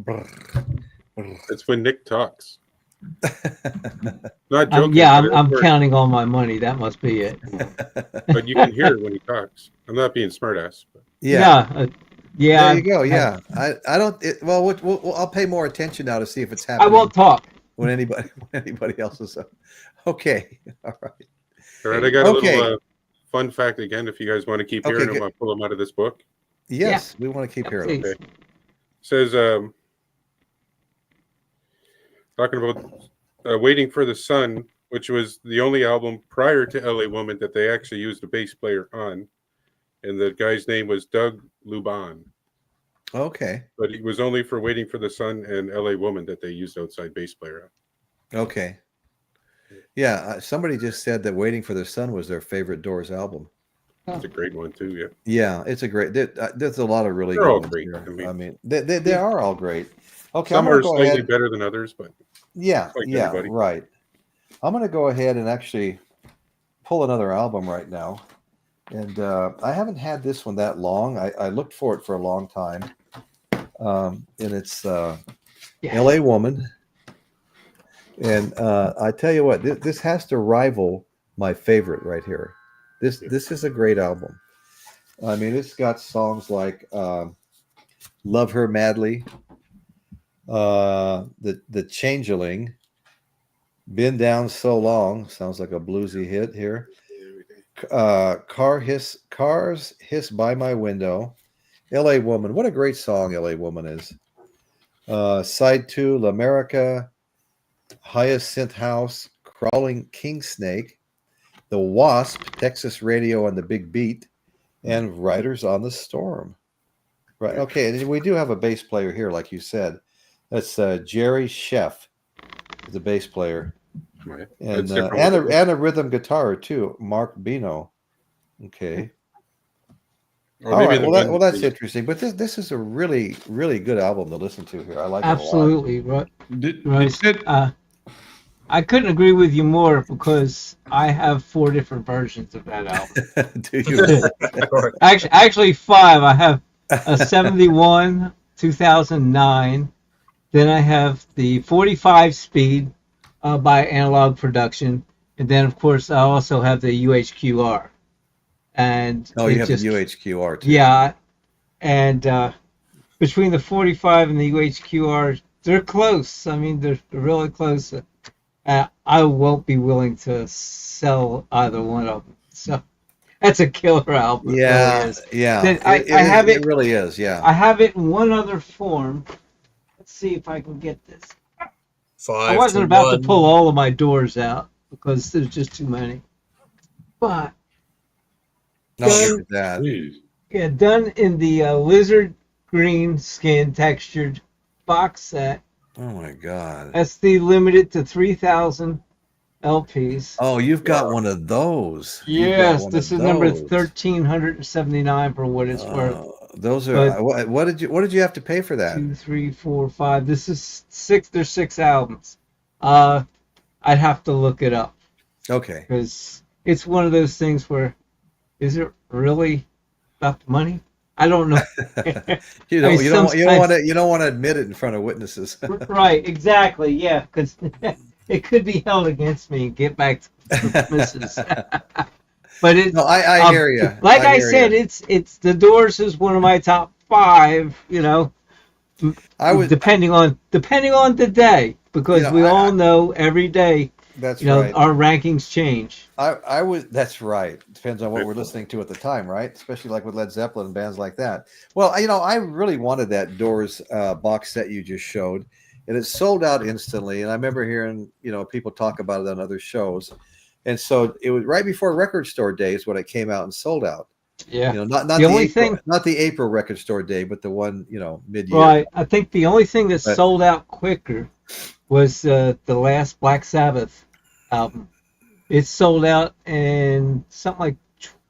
It's when Nick talks. Not joking. I'm counting all my money. That must be it. But you can hear it when he talks. I'm not being smartass. But. Yeah. There you go. Yeah. I don't. I'll pay more attention now to see if it's happening. I won't talk when anybody else is. Okay. All right. All right. I got a little fun fact again. If you guys want to keep hearing them, I'll pull them out of this book. Yes, we want to keep hearing them. Okay. It says, talking about Waiting for the Sun, which was the only album prior to LA Woman that they actually used a bass player on. And the guy's name was Doug Luban. Okay. But it was only for Waiting for the Sun and LA Woman that they used outside bass player on. Okay. Yeah, somebody just said that Waiting for the Sun was their favorite Doors album. It's a great one too, yeah. Yeah, it's a great. There's a lot of really. They're all good great. ones here. I mean, they are all great. Okay, some are slightly better than others, but everybody. Right. I'm going to go ahead and actually pull another album right now, and I haven't had this one that long. I looked for it for a long time, and it's L.A. Woman. And I tell you what, this has to rival my favorite right here. This is a great album. I mean, it's got songs like "Love Her Madly," the Changeling, "Been Down So Long" sounds like a bluesy hit here. Cars Hiss by My Window. "L.A. Woman," what a great song "L.A. Woman" is. Side 2, L'America, Hyacinth House, Crawling King Snake, The Wasp, Texas Radio and the Big Beat, and Riders on the Storm. Right. Okay. And we do have a bass player here, like you said. That's Jerry Sheff, the bass player, Right. and That's different. and a rhythm guitar too, Mark Bino. Okay. Or All maybe right. the Well, one- that's interesting. But this is a really good album to listen to here. I like it a lot. Absolutely, right. Did Right. Sid, I couldn't agree with you more because I have 4 different versions of that album. Do you? Actually 5. I have a 71, 2009. Then I have the 45 speed by Analog Production, and then of course I also have the UHQR. And Oh, you it have just, the UHQR too. yeah, and between the 45 and the UHQR, they're close. I mean, they're really close. I won't be willing to sell either one of them. So that's a killer album. It Yeah, really is. yeah. Then I have It it. really is. Yeah. I have it in one other form. Let's see if I can get this. 5 I wasn't to about 1. to pull all of my doors out because there's just too many. But No, Done. look at that. please. yeah, done in the lizard green skin textured box set. Oh my God. That's the limited to 3,000 LPs. Oh, you've got one of those. You've got Yes, one this of is number those. 1,379 for what it's worth. Those are But- what did you have to pay for that? 2, 3, 4, 5. This is 6. There's 6 albums. I'd have to look it up Okay. because it's one of those things where, is it really about the money? I don't know. You I mean, don't sometimes- want to admit it in front of witnesses. Right, exactly. Yeah, because it could be held against me and get back to witnesses. But it's No, I hear you. like I said, it's The Doors is one of my top 5. You know, I was depending on the day, because You know, we I- all know every day. that's You know, right. our rankings change. I was that's right. Depends on what we're listening to at the time, right? Especially like with Led Zeppelin and bands like that. Well, I really wanted that Doors box set you just showed, and it sold out instantly. And I remember hearing people talk about it on other shows. And so it was right before Record Store Days when it came out and sold out. Yeah. Not The only thing- not the April Record Store Day, but the one mid-year. Right. I think the only thing that But- sold out quicker was the last Black Sabbath album. It sold out in something like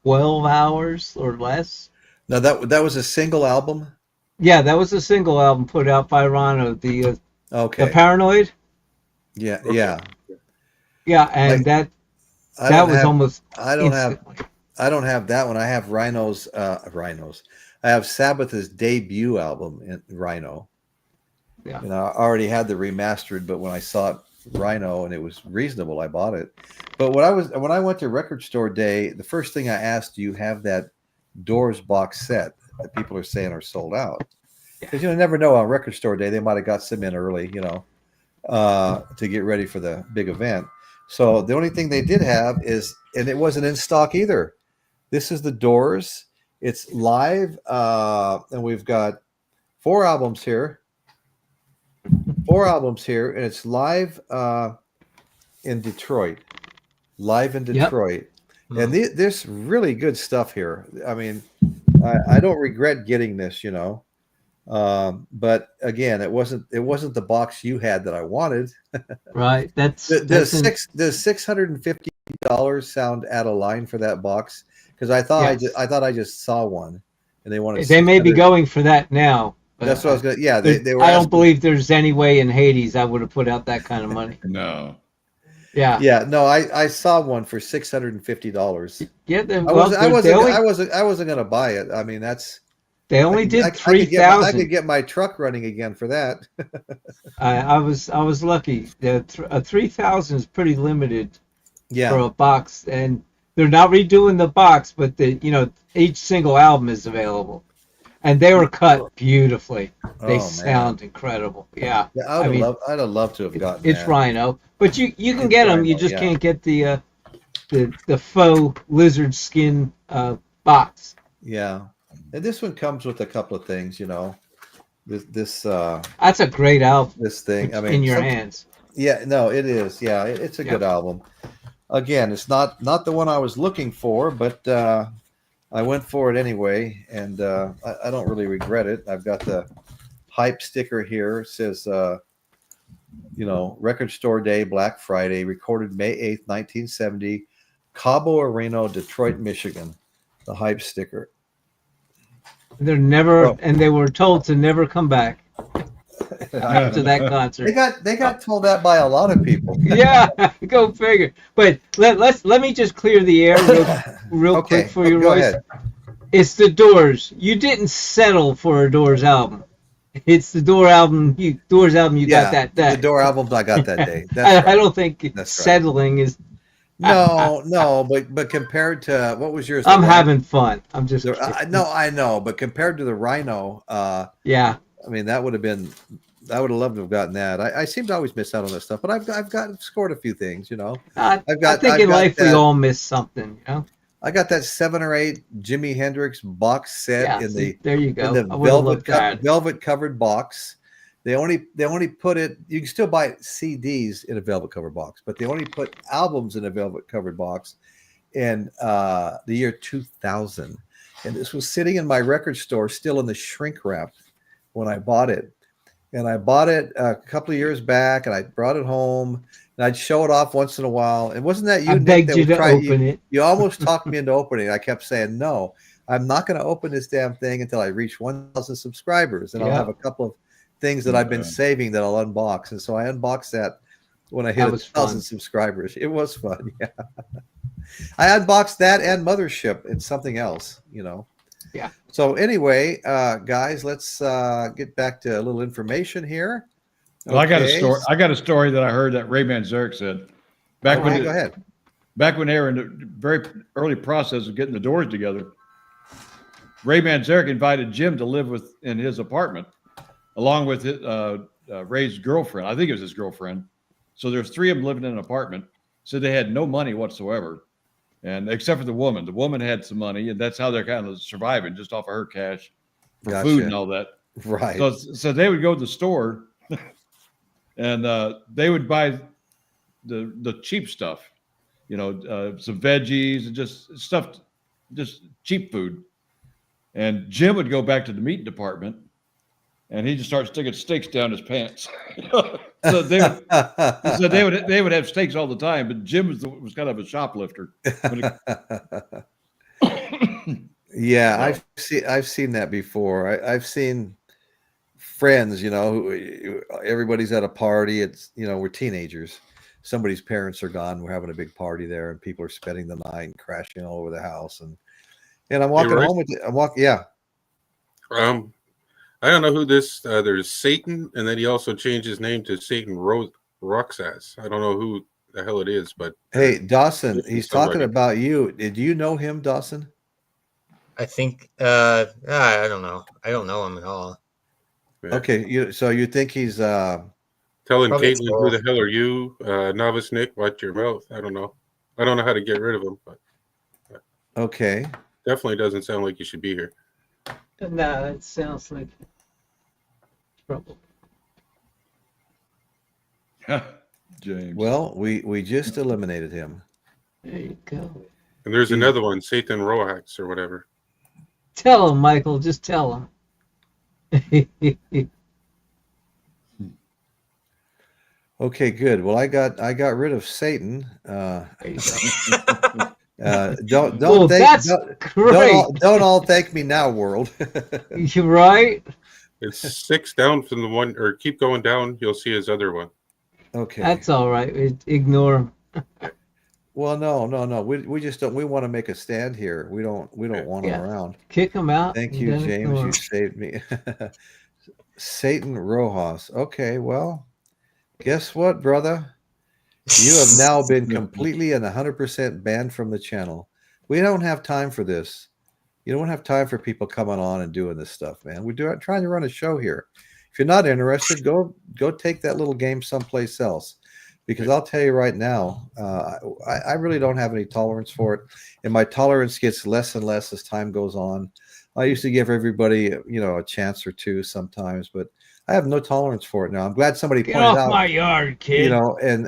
12 hours or less. Now that was a single album. Yeah, that was a single album put out by Rhino, the Okay. Paranoid. Yeah, yeah. Yeah, and Like, that was almost I don't instantly. have that one. I have Rhino's. I have Sabbath's debut album in Rhino. Yeah. And I already had the remastered, but when I saw it Rhino and it was reasonable, I bought it. But when I went to Record Store Day, the first thing I asked, do you have that Doors box set that people are saying are sold out? Because you never know on Record Store Day, they might have got some in early, to get ready for the big event. So the only thing they did have is, and it wasn't in stock either. This is the Doors. It's live, and we've got 4 albums here. 4 albums here, and it's live in Detroit. Live in Yep. Detroit. And there's really good stuff here. I mean, I don't regret getting this, but again, it wasn't the box you had that I wanted. Right. That's Does in- $650 sound out of line for that box? Because I thought Yes. I thought I just saw one, and they wanted. they may be 600 going for that now. but That's what I was gonna. Yeah, they were. I don't asking- believe there's any way in Hades I would have put out that kind of money. No. Yeah. Yeah, no, I saw one for $650. Yeah. They, I well, wasn't gonna buy it. I mean, that's. they only I did could- I could 3,000. I could get my truck running again for that. I was lucky. A 3,000 is pretty limited for Yeah, a box, and they're not redoing the box, but each single album is available, and they were cut beautifully. They Oh, man. sound incredible. Yeah, yeah, I'd have loved to have gotten it's that. Rhino, but you can It's get them. You Rhino, just yeah. can't get the faux lizard skin box. Yeah, and this one comes with a couple of things, this That's a great album. this thing. I mean, In your hands. Yeah, no, it is. Yeah, it's a good album. Again, it's not the one I was looking for, but I went for it anyway, and I don't really regret it. I've got the hype sticker here. It says, Record Store Day, Black Friday, recorded May 8th, 1970, Cabo Areno, Detroit, Michigan. The hype sticker. They're never, and they were told to never come back after that concert. They got told that by a lot of people. Yeah, go figure. But let me just clear the air real quick for you, go Royce. ahead. It's the Doors. You didn't settle for a Doors album. It's the Doors album. You got that day. The Door albums I got that day. I don't think That's right. settling is. No, but compared to what was yours? I'm having fun. I'm just. I know, but compared to the Rhino, yeah. I mean, I would have loved to have gotten that. I seem to always miss out on this stuff, but I've scored a few things, I think in life we all miss something, I got that 7 or 8 Jimi Hendrix box set there you go. in the velvet covered box. They only put it. You can still buy CDs in a velvet covered box, but they only put albums in a velvet covered box in the year 2000. And this was sitting in my record store, still in the shrink wrap when I bought it. And I bought it a couple of years back, and I brought it home, and I'd show it off once in a while. And wasn't that you, I Nick, begged that you would to try? open it. You almost talked me into opening it. I kept saying, no, I'm not going to open this damn thing until I reach 1,000 subscribers, and I'll have a couple of things that I've been saving that I'll unbox. And so I unboxed that when I hit 1,000 subscribers. It was fun. Yeah. I unboxed that and Mothership and something else, Yeah. So anyway, guys, let's get back to a little information here. Well, I got a story. I got a story that I heard that Ray Manzarek said go ahead. Back when they were in the very early process of getting the Doors together. Ray Manzarek invited Jim to live in his apartment, along with Ray's girlfriend. I think it was his girlfriend. So there's 3 of them living in an apartment. So they had no money whatsoever, and except for the woman. The woman had some money, and that's how they're kind of surviving, just off of her cash for food and all that. Right. So they would go to the store, and they would buy the cheap stuff, some veggies and just stuff, just cheap food. And Jim would go back to the meat department, and he just started sticking steaks down his pants. So they would have steaks all the time, but Jim was kind of a shoplifter. Yeah, I've seen that before. I've seen friends, who everybody's at a party. It's we're teenagers. Somebody's parents are gone. We're having a big party there, and people are spending the night and crashing all over the house. And I'm walking home with it. Yeah. I don't know who this. There's Satan, and then he also changed his name to Satan Roxas. I don't know who the hell it is, but hey, Dawson, he's talking about you. Did you know him, Dawson? I think. I don't know. I don't know him at all. Yeah. Okay, so you think he's telling Probably Caitlin, who the hell are you? Novice Nick, watch your mouth. I don't know. I don't know how to get rid of him, but okay. Definitely doesn't sound like you should be here. No, it sounds like trouble. James. Well, we just eliminated him. There you go. And there's another one, Satan Roax or whatever. Tell him, Michael. Just tell him. Okay, good. Well, I got rid of Satan. Don't all thank me now, world. You're right. It's 6 down from the one, or keep going down. You'll see his other one. Okay, that's all right. Ignore him. Well, no. We just don't. We want to make a stand here. We don't want him around. Kick him out. Thank you, James. You saved me. Satan Rojas. Okay, well, guess what, brother? You have now been completely and 100% banned from the channel. We don't have time for this. You don't have time for people coming on and doing this stuff, man. We're trying to run a show here. If you're not interested, go take that little game someplace else. Because I'll tell you right now, I really don't have any tolerance for it. And my tolerance gets less and less as time goes on. I used to give everybody, a chance or two sometimes, but I have no tolerance for it now. I'm glad somebody Get pointed off out, my yard, kid. and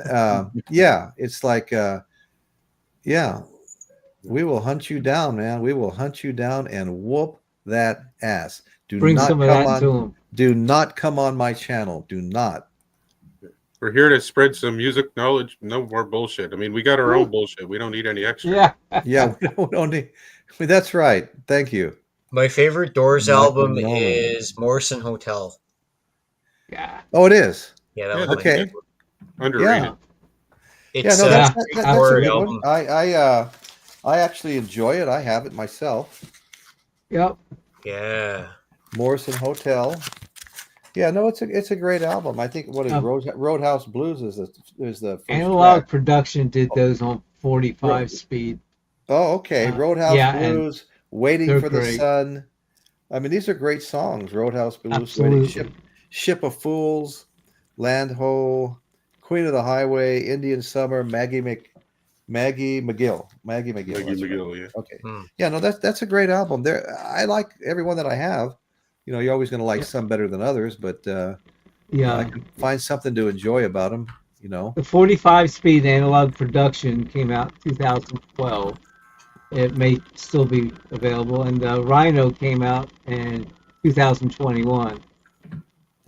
yeah, it's like, yeah, we will hunt you down, man. We will hunt you down and whoop that ass. Bring some of that to him. Do not come on my channel. Do not. We're here to spread some music knowledge. No more bullshit. I mean, we got our own bullshit. We don't need any extra. Yeah. Yeah, we don't need. That's right. Thank you. My favorite Doors Michael album Nolan. is Morrison Hotel. Yeah. Oh, it is. Yeah, that Yeah, was my okay. favorite. Underrated. Yeah. It's Yeah, no, that's a straightforward good one. album. I actually enjoy it. I have it myself. Yep. Yeah. Morrison Hotel. Yeah, no, it's a great album. I think what is Roadhouse Blues is the first Analog track. Production did those on 45 speed. Oh, okay. Roadhouse yeah, Blues, Waiting they're for the great. Sun. I mean, these are great songs. Roadhouse Blues, Absolutely. Ship of Fools, Land Ho, Queen of the Highway, Indian Summer, Maggie McGill. Maggie Maggie that's right. McGill, yeah. Okay. Hmm. Yeah, no, that's a great album. I like every one that I have. You're always going to like some better than others, but I Yeah. can find something to enjoy about them. The 45 speed Analog Production came out in 2012. It may still be available. And Rhino came out in 2021.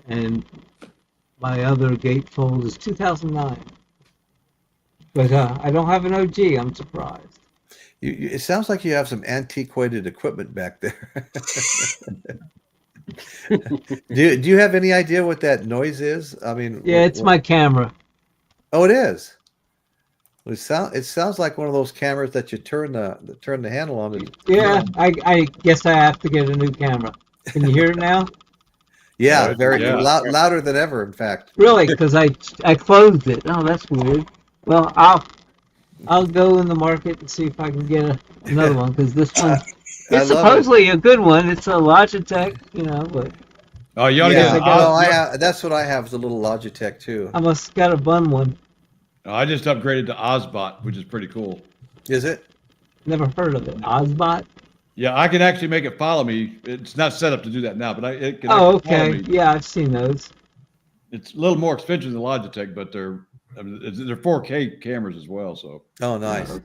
And my other gatefold is 2009. But I don't have an OG. I'm surprised. It sounds like you have some antiquated equipment back there. do you have any idea what that noise is? I mean, Yeah, it's my camera. Oh, it is. It sounds like one of those cameras that you turn the handle on. Yeah, I guess I have to get a new camera. Can you hear it now? Yeah, Right, very yeah. louder than ever. In fact. Really? Because I closed it. Oh, that's weird. Well, I'll go in the market and see if I can get another one because this one it's supposedly a good one. It's a Logitech, but Oh, you ought to Yeah, get. that's what I have is a little Logitech too. I must got a bun one. I just upgraded to Ozbot, which is pretty cool. Is it? Never heard of it. Ozbot? Yeah, I can actually make it follow me. It's not set up to do that now, but it can. Oh, actually follow okay. me. Yeah, I've seen those. It's a little more expensive than Logitech, but they're 4K cameras as well. So. Oh, nice.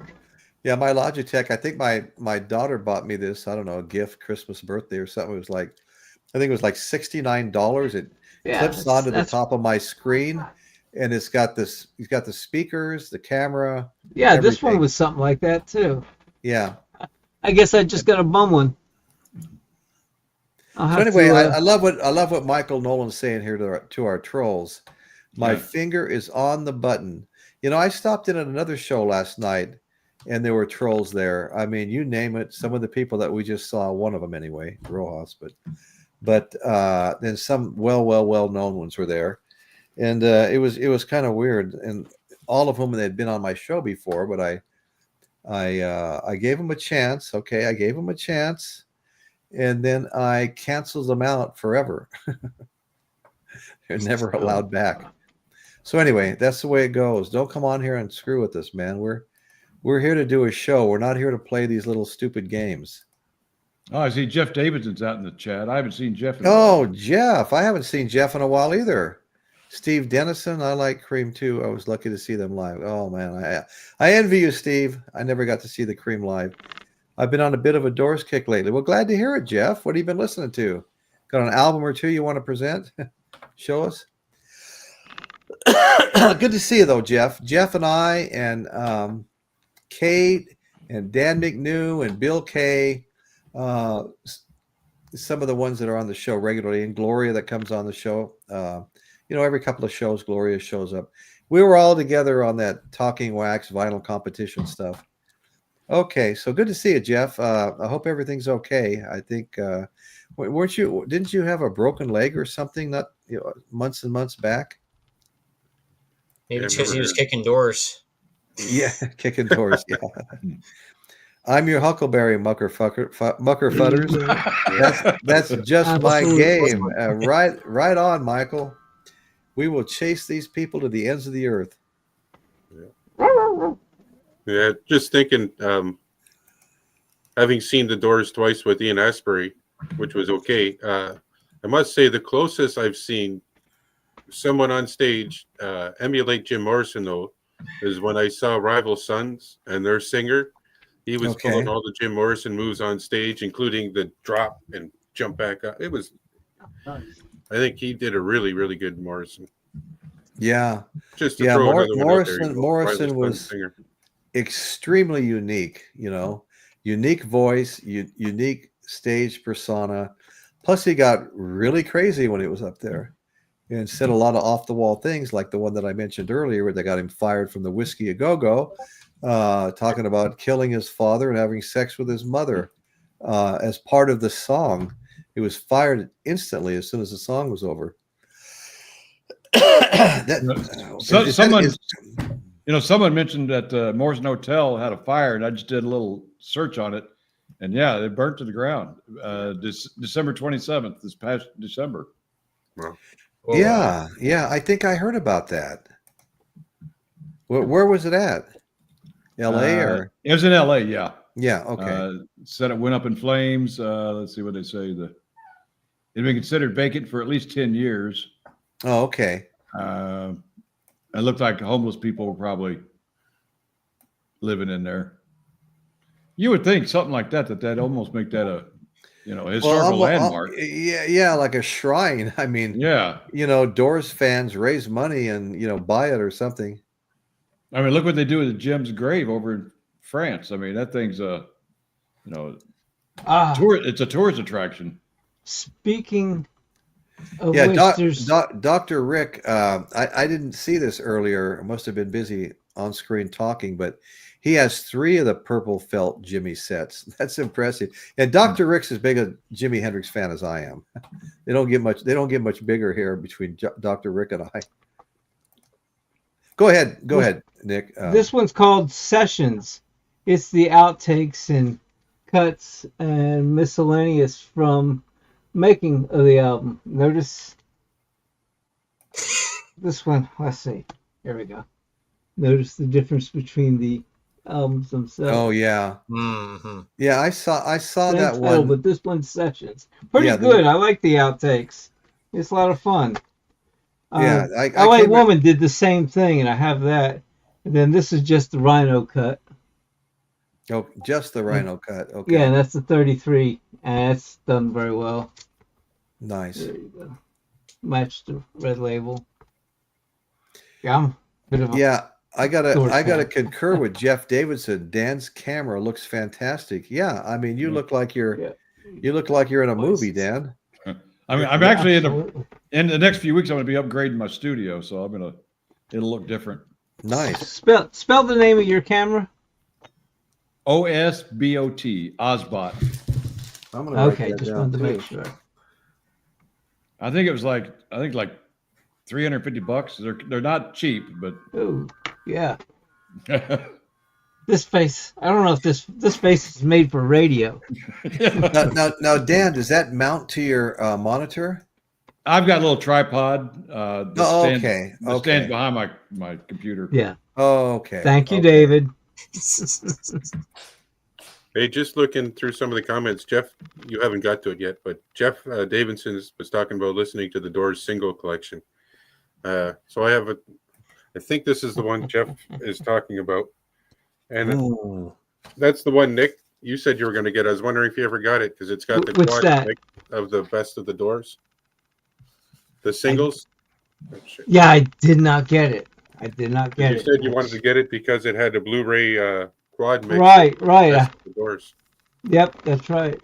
Yeah, my Logitech. I think my daughter bought me this. I don't know, a gift, Christmas, birthday, or something. It was like, I think it was like $69. It clips onto the top of my screen, and it's got this. You've got the speakers, the camera. Yeah, this everything. one was something like that too. Yeah. I guess I just got a bum one. So anyway, I love what Michael Nolan's saying here to our trolls. My finger is on the button. I stopped in at another show last night, and there were trolls there. I mean, you name it. Some of the people that we just saw, one of them anyway, Rojas, but then some well known ones were there, and it was kind of weird. And all of whom had been on my show before, but I gave them a chance. Okay, I gave them a chance, and then I canceled them out forever. They're never allowed back. So anyway, that's the way it goes. Don't come on here and screw with us, man. We're here to do a show. We're not here to play these little stupid games. Oh, I see Jeff Davidson's out in the chat. I haven't seen Jeff. Jeff. I haven't seen Jeff in a while either. Steve Dennison. I like Cream too. I was lucky to see them live. Oh man, I envy you, Steve. I never got to see the Cream live. I've been on a bit of a Doors kick lately. Well, glad to hear it, Jeff. What have you been listening to? Got an album or two you want to present? Show us. Good to see you though, Jeff. Jeff and I and Kate and Dan McNew and Bill Kay. Some of the ones that are on the show regularly, and Gloria that comes on the show. Every couple of shows, Gloria shows up. We were all together on that Talking Wax vinyl competition stuff. Okay, so good to see you, Jeff. I hope everything's okay. I think didn't you have a broken leg or something not months and months back? Maybe it's because he was kicking doors. Yeah, kicking doors. Yeah. I'm your Huckleberry mucker fudders. That's just my game. Right on, Michael. We will chase these people to the ends of the earth. Yeah, just thinking, having seen the Doors twice with Ian Astbury, which was okay. I must say the closest I've seen someone on stage emulate Jim Morrison, though, is when I saw Rival Sons and their singer. He was Okay. pulling all the Jim Morrison moves on stage, including the drop and jump back up. It was, I think he did a really, really good Morrison. Yeah. Just to Yeah, throw another one out there, Morrison Rival was Sons singer. extremely unique, unique voice, unique stage persona. Plus, he got really crazy when he was up there and said a lot of off the wall things, like the one that I mentioned earlier, where they got him fired from the Whiskey A Go Go, talking about killing his father and having sex with his mother as part of the song. He was fired instantly as soon as the song was over. Someone mentioned that Morrison Hotel had a fire, and I just did a little search on it, and yeah, it burnt to the ground. December 27th, this past December. Wow. Yeah, I think I heard about that. Where was it at? L.A. or? It was in L.A. Yeah. Yeah. Okay. Said it went up in flames. Let's see what they say. It had been considered vacant for at least 10 years. Oh, okay. It looked like homeless people were probably living in there. You would think something like that'd almost make that a historical landmark. Yeah, like a shrine. I mean, yeah. Doors fans raise money and buy it or something. I mean, look what they do with Jim's grave over in France. I mean, that thing's it's a tourist attraction. Speaking of Dr. Rick, I didn't see this earlier. I must have been busy on screen talking, but he has 3 of the purple felt Jimmy sets. That's impressive. And Dr. Rick's as big a Jimi Hendrix fan as I am. They don't get much bigger here between Dr. Rick and I. Go ahead, Nick. This one's called Sessions. It's the outtakes and cuts and miscellaneous from making of the album. Notice this one. Let's see. Here we go. Notice the difference between the albums themselves. Oh yeah. Mm-hmm. Yeah, I saw Same that title, one. but this one's Sessions. Pretty good. I like the outtakes. It's a lot of fun. Yeah, LA Woman did the same thing, and I have that. And then this is just the Rhino cut. Oh, just the Rhino cut. Okay. Yeah, that's the 33, and it's done very well. Nice. There you go. Matched the red label. Yeah, I'm a bit of a I gotta concur with Jeff Davidson. Dan's camera looks fantastic. Yeah, I mean, you look like you're in a movie, Dan. I mean, I'm actually in the next few weeks. I'm going to be upgrading my studio, so it'll look different. Nice. Spell the name of your camera. OSBOT, Osbot. I'm gonna write that just down wanted to too. make sure. I think it was like $350. They're not cheap, but Oh, yeah. This face, I don't know if this face is made for radio. Now, Dan, does that mount to your monitor? I've got a little tripod. Okay. Stands behind my computer. Yeah. Okay. Thank you, David. Hey, just looking through some of the comments, Jeff, you haven't got to it yet, but Jeff Davidson was talking about listening to the Doors single collection. So I think this is the one Jeff is talking about. And that's the one, Nick, you said you were going to get. I was wondering if you ever got it, because it's got the What's that? of the best of the Doors. The singles. Yeah, I did not get it. You said you wanted to get it because it had a Blu-ray quad mix. Right. The Doors. Yep, that's right.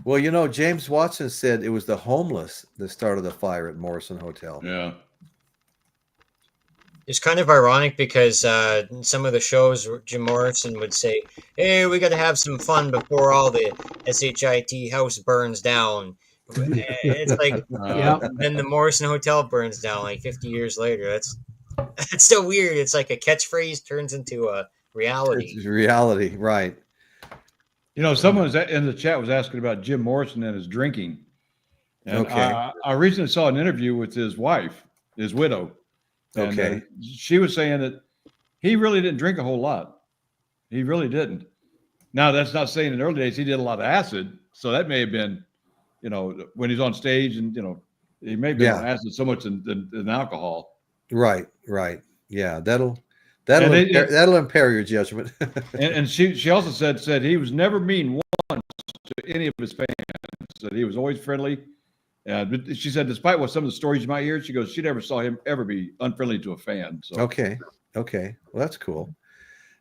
Well, James Watson said it was the homeless that started the fire at Morrison Hotel. Yeah. It's kind of ironic because in some of the shows, Jim Morrison would say, "Hey, we got to have some fun before all the SHIT house burns down." It's like, then the Morrison Hotel burns down like 50 years later. That's so weird. It's like a catchphrase turns into a reality. It's reality, right? Someone in the chat was asking about Jim Morrison and his drinking. And Okay. I recently saw an interview with his wife, his widow. And, Okay. She was saying that he really didn't drink a whole lot. He really didn't. Now, that's not saying in the early days he did a lot of acid, so that may have been, you know, when he's on stage, and you know, he may have been on acid so much than alcohol. Right. Yeah, that'll And that'll impair your judgment. and she also said he was never mean once to any of his fans. That he was always friendly. But she said, despite what some of the stories you might hear, she goes, she never saw him ever be unfriendly to a fan. So Okay. Well, that's cool.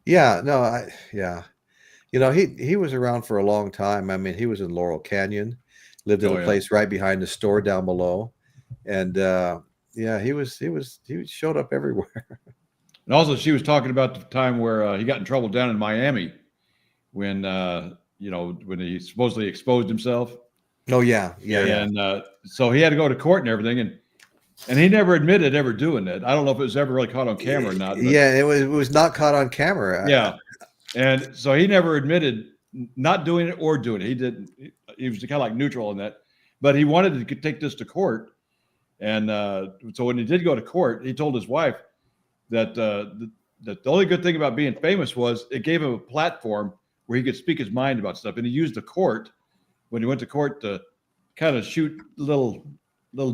Yeah. No. You know, he was around for a long time. I mean, he was in Laurel Canyon, lived in a place right behind the store down below, and yeah, he showed up everywhere. And also, she was talking about the time where he got in trouble down in Miami when you know, when he supposedly exposed himself. Oh yeah. And so he had to go to court and everything, and he never admitted ever doing it. I don't know if it was ever really caught on camera or not. Yeah, it was not caught on camera. Yeah, and so he never admitted not doing it or doing it. He didn't. He was kind of like neutral in that, but he wanted to take this to court, and so when he did go to court, he told his wife that that the only good thing about being famous was it gave him a platform where he could speak his mind about stuff, and he used the court when he went to court to kind of shoot little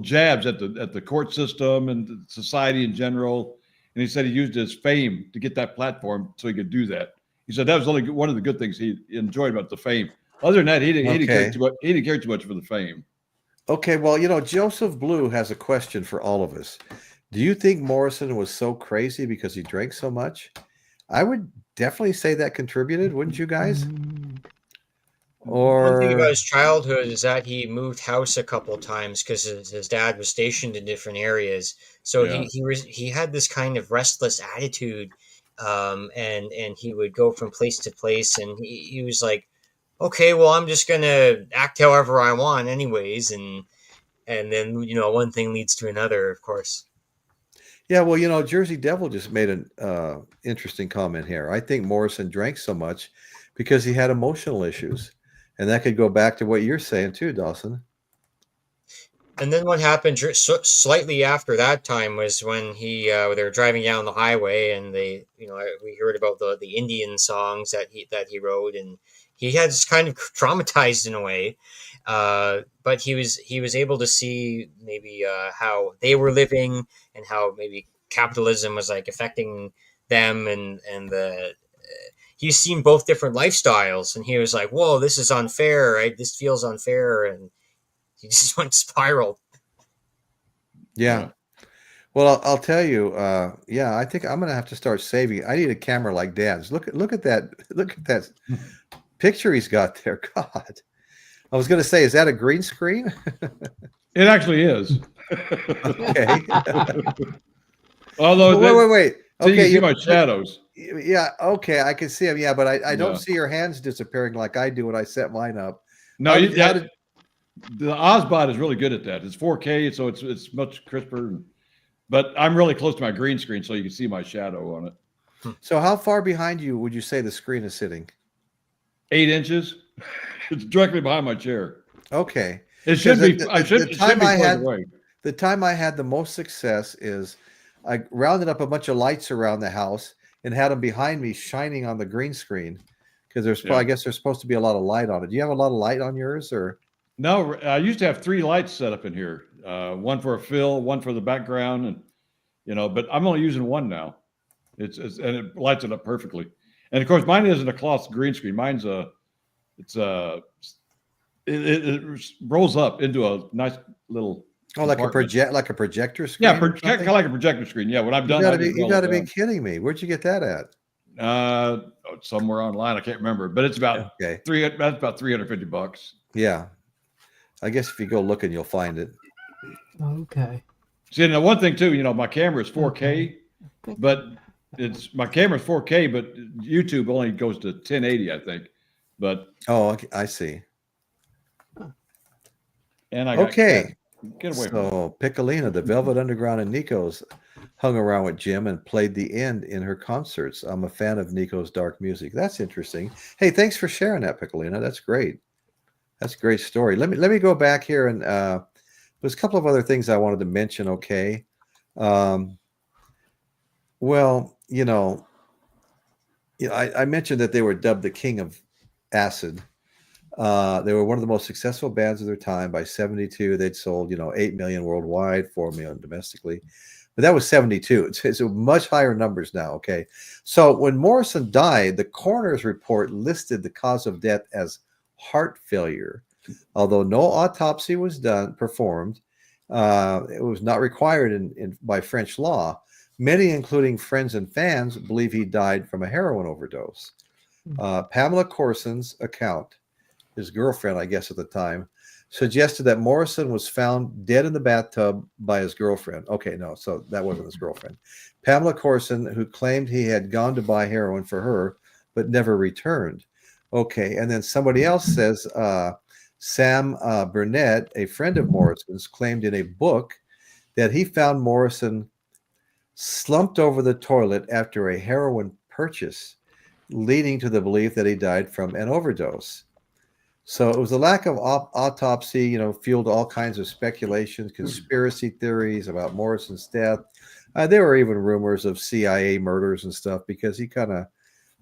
jabs at the court system and society in general. And he said he used his fame to get that platform so he could do that. He said that was only one of the good things he enjoyed about the fame. Other than that, he didn't care too much. He didn't care too much for the fame. Okay, well, you know, Joseph Blue has a question for all of us. Do you think Morrison was so crazy because he drank so much? I would definitely say that contributed, wouldn't you guys? Or one thing about his childhood is that he moved house a couple of times because his dad was stationed in different areas. So he had this kind of restless attitude, and he would go from place to place, and he was like, okay, well, I'm just gonna act however I want, anyways, and then, you know, one thing leads to another, of course. yeah, well, you know, Jersey Devil just made an interesting comment here. I think Morrison drank so much because he had emotional issues. And that could go back to what you're saying too, Dawson. And then what happened slightly after that time was when they were driving down the highway, and we heard about the Indian songs that he wrote, and he had just kind of traumatized in a way. But he was able to see maybe how they were living and how maybe capitalism was like affecting them, and he's seen both different lifestyles, and he was like, whoa, this is unfair, right? This feels unfair. And he just went spiral. Yeah. Well, I'll tell you, yeah, I think I'm going to have to start saving. I need a camera like Dad's. Look at that picture he's got there. God, I was going to say, is that a green screen? It actually is. Okay. Although wait. So okay, you see my shadows. Yeah, okay, I can see them. Yeah, but I don't see your hands disappearing like I do when I set mine up. No, the Ozbot is really good at that. It's 4K, so it's much crisper. But I'm really close to my green screen, so you can see my shadow on it. So how far behind you would you say the screen is sitting? 8 inches. It's directly behind my chair. Okay. It should be. The time I had the most success is I rounded up a bunch of lights around the house and had them behind me shining on the green screen because I guess there's supposed to be a lot of light on it. Do you have a lot of light on yours, or? No, I used to have 3 lights set up in here. One for a fill, one for the background, and but I'm only using one now. And it lights it up perfectly. And of course, mine isn't a cloth green screen. Mine's it rolls up into a nice little. Oh, like a projector screen? Yeah, kind of like a projector screen. Yeah, when I'm done, you got to be kidding me. Where'd you get that at? Somewhere online. I can't remember, but it's about that's about $350. Yeah, I guess if you go looking, you'll find it. Okay. See, now one thing too, my camera is 4K, but my camera is 4K, but YouTube only goes to 1080, I think. But okay, I see. And I got get away. So Piccolina, the Velvet Underground, and Nico's hung around with Jim and played the end in her concerts. I'm a fan of Nico's dark music. That's interesting. Hey, thanks for sharing that, Piccolina. That's great. That's a great story. Let me go back here, and there's a couple of other things I wanted to mention. Okay. Well, I mentioned that they were dubbed the king of acid. They were one of the most successful bands of their time. By 72, they'd sold, 8 million worldwide, 4 million domestically. But that was 72. It's much higher numbers now, okay? So when Morrison died, the coroner's report listed the cause of death as heart failure. Although no autopsy was performed, it was not required by French law. Many, including friends and fans, believe he died from a heroin overdose. Pamela Corson's account, his girlfriend, I guess at the time, suggested that Morrison was found dead in the bathtub by his girlfriend. Okay, no, so that wasn't his girlfriend. Pamela Corson, who claimed he had gone to buy heroin for her, but never returned. Okay, and then somebody else says Sam Burnett, a friend of Morrison's, claimed in a book that he found Morrison slumped over the toilet after a heroin purchase, leading to the belief that he died from an overdose. So it was the lack of autopsy, fueled all kinds of speculations, conspiracy theories about Morrison's death. There were even rumors of CIA murders and stuff because he kind of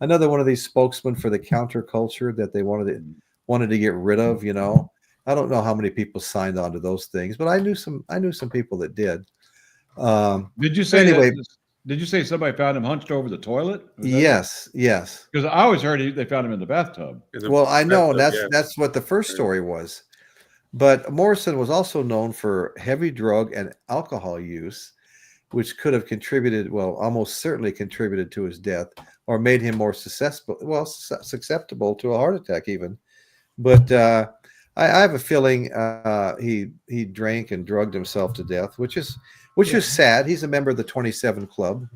another one of these spokesmen for the counterculture that they wanted to get rid of. I don't know how many people signed on to those things, but I knew some people that did. Did you say anyway? Did you say somebody found him hunched over the toilet? Yes. Because I always heard they found him in the bathtub. Well, I know that's what the first story was. But Morrison was also known for heavy drug and alcohol use, which could have contributed, almost certainly contributed to his death or made him more susceptible to a heart attack even. But I have a feeling he drank and drugged himself to death, which is sad. He's a member of the 27 Club,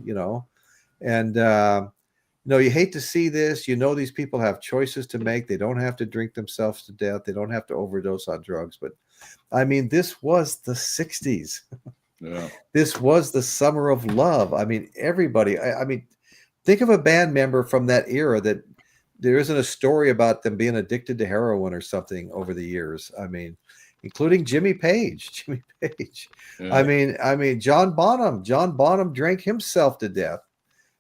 and you hate to see this. These people have choices to make. They don't have to drink themselves to death. They don't have to overdose on drugs. But I mean, this was the 60s. Yeah. This was the summer of love. I mean, everybody. I mean, think of a band member from that era that there isn't a story about them being addicted to heroin or something over the years. I mean, including Jimmy Page. Yeah. I mean, John Bonham. John Bonham drank himself to death.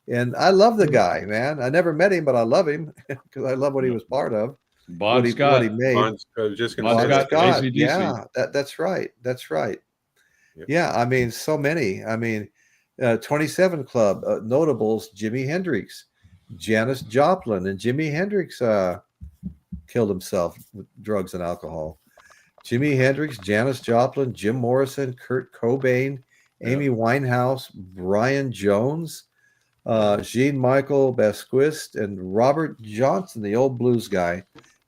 And I love the guy, man. I never met him, but I love him because I love what he was part of. What he made. Bon Scott. Yeah, that's right. That's right. Yep. Yeah, I mean, so many. I mean, 27 Club, notables, Jimi Hendrix, Janis Joplin, and Jimi Hendrix killed himself with drugs and alcohol. Jimi Hendrix, Janis Joplin, Jim Morrison, Kurt Cobain, Amy Winehouse, Brian Jones, Jean-Michel Basquiat, and Robert Johnson, the old blues guy,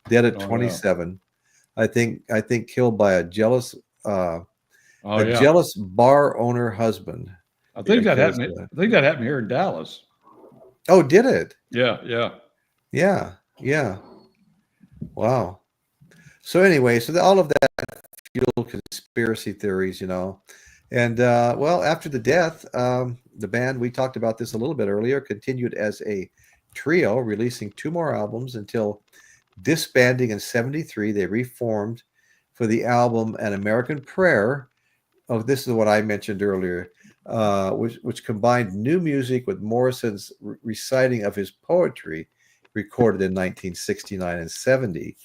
dead at 27. Yeah. I think killed by a jealous jealous bar owner husband. I think that happened. I think that happened here in Dallas. Oh, did it? Yeah. Wow. So anyway, all of that fueled conspiracy theories, and after the death, the band, we talked about this a little bit earlier, continued as a trio, releasing 2 more albums until disbanding in 73. They reformed for the album An American Prayer. Oh, this is what I mentioned earlier, which combined new music with Morrison's reciting of his poetry recorded in 1969 and 70.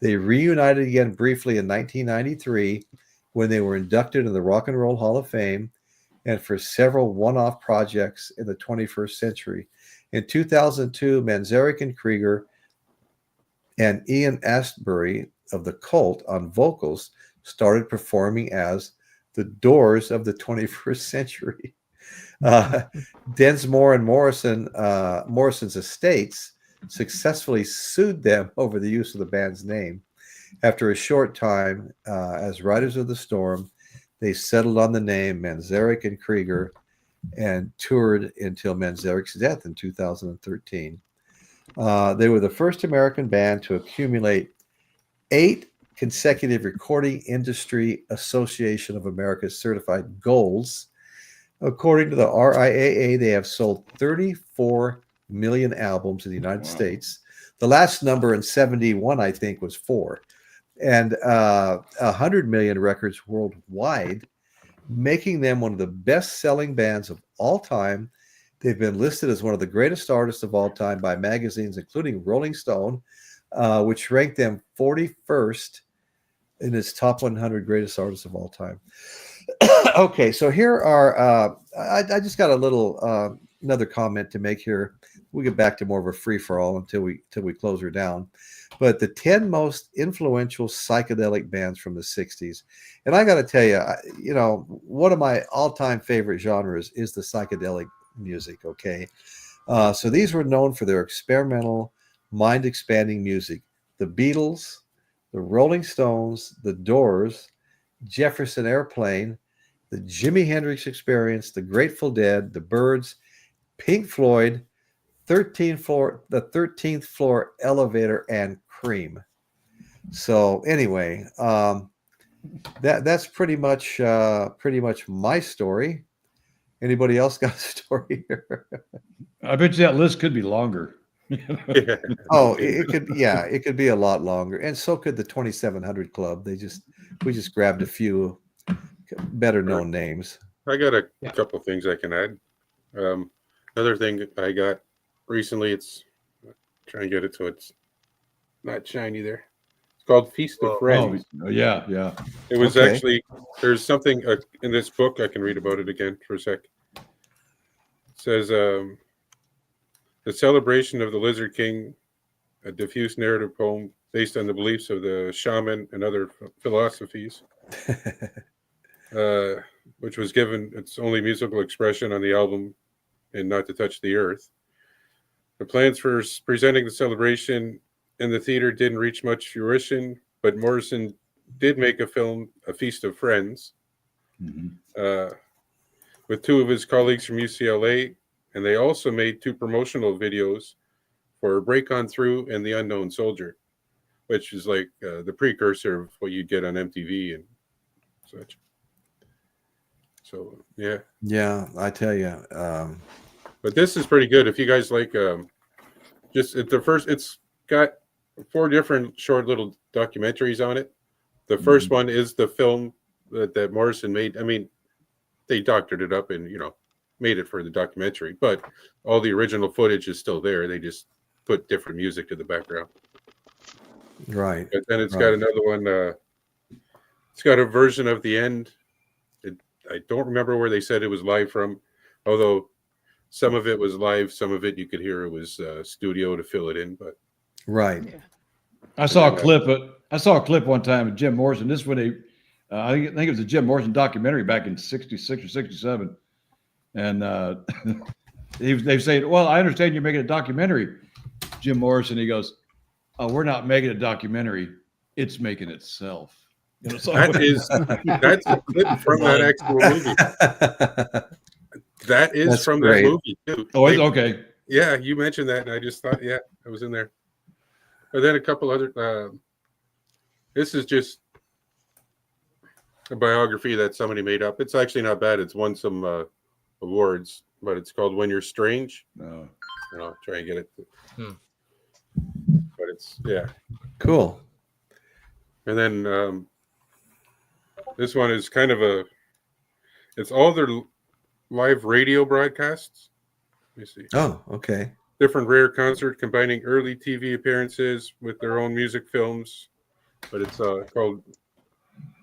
They reunited again briefly in 1993 when they were inducted into the Rock and Roll Hall of Fame and for several one-off projects in the 21st century. In 2002, Manzarek and Krieger and Ian Astbury of The Cult on vocals started performing as the Doors of the 21st century. Densmore and Morrison's estates successfully sued them over the use of the band's name. After a short time, as Riders of the Storm, they settled on the name Manzarek and Krieger and toured until Manzarek's death in 2013. They were the first American band to accumulate 8 consecutive Recording Industry Association of America certified golds. According to the RIAA, they have sold 34 million albums in the United States. The last number in 71, I think, was 4. And 100 million records worldwide, making them one of the best-selling bands of all time. They've been listed as one of the greatest artists of all time by magazines, including Rolling Stone, which ranked them 41st in its top 100 greatest artists of all time. Okay, so here are I just got a little another comment to make here. We get back to more of a free for all until we close her down. But the 10 most influential psychedelic bands from the 60s. And I got to tell you, one of my all-time favorite genres is the psychedelic music, okay? So these were known for their experimental, mind-expanding music. The Beatles, the Rolling Stones, the Doors, Jefferson Airplane, the Jimi Hendrix Experience, the Grateful Dead, the Byrds, Pink Floyd, the 13th Floor Elevator, and Cream. So anyway, that's pretty much my story. Anybody else got a story here? I bet you that list could be longer. Yeah. Oh, it could be a lot longer, and so could the 2700 Club. We just grabbed a few better known names. I got a couple of things I can add. Another thing I got recently, it's try and get it so it's not shiny there. It's called Feast of Friends. Oh, yeah. It was Okay. actually, there's something in this book, I can read about it again for a sec. It says, the celebration of the Lizard King, a diffuse narrative poem based on the beliefs of the shaman and other philosophies, which was given its only musical expression on the album and Not to Touch the Earth. The plans for presenting the celebration in the theater didn't reach much fruition, but Morrison did make a film, A Feast of Friends, with two of his colleagues from UCLA, and they also made two promotional videos for Break On Through and The Unknown Soldier, which is like the precursor of what you get on MTV and such. So, yeah. Yeah, I tell you. But this is pretty good. If you guys like, it's got 4 different short little documentaries on it. The first one is the film that Morrison made. I mean, they doctored it up and, made it for the documentary, but all the original footage is still there. They just put different music to the background. Right. But then it's got another one. It's got a version of the end. I don't remember where they said it was live from, although some of it was live, some of it you could hear it was studio to fill it in. But Right. I saw a clip one time of Jim Morrison. This was I think it was a Jim Morrison documentary back in '66 or '67, and they say, "Well, I understand you're making a documentary, Jim Morrison." He goes, "Oh, we're not making a documentary; it's making itself." that's a clip from that actual movie. That's from great. that movie too. Oh, it's okay. Yeah, you mentioned that, and I just thought, yeah, it was in there. But then a couple other. This is just a biography that somebody made up. It's actually not bad. It's won some awards, but it's called When You're Strange. No. And I'll try and get it. But it's Cool. And then this one is kind of it's all their live radio broadcasts. Let me see. Oh, okay. Different rare concert combining early TV appearances with their own music films, but it's called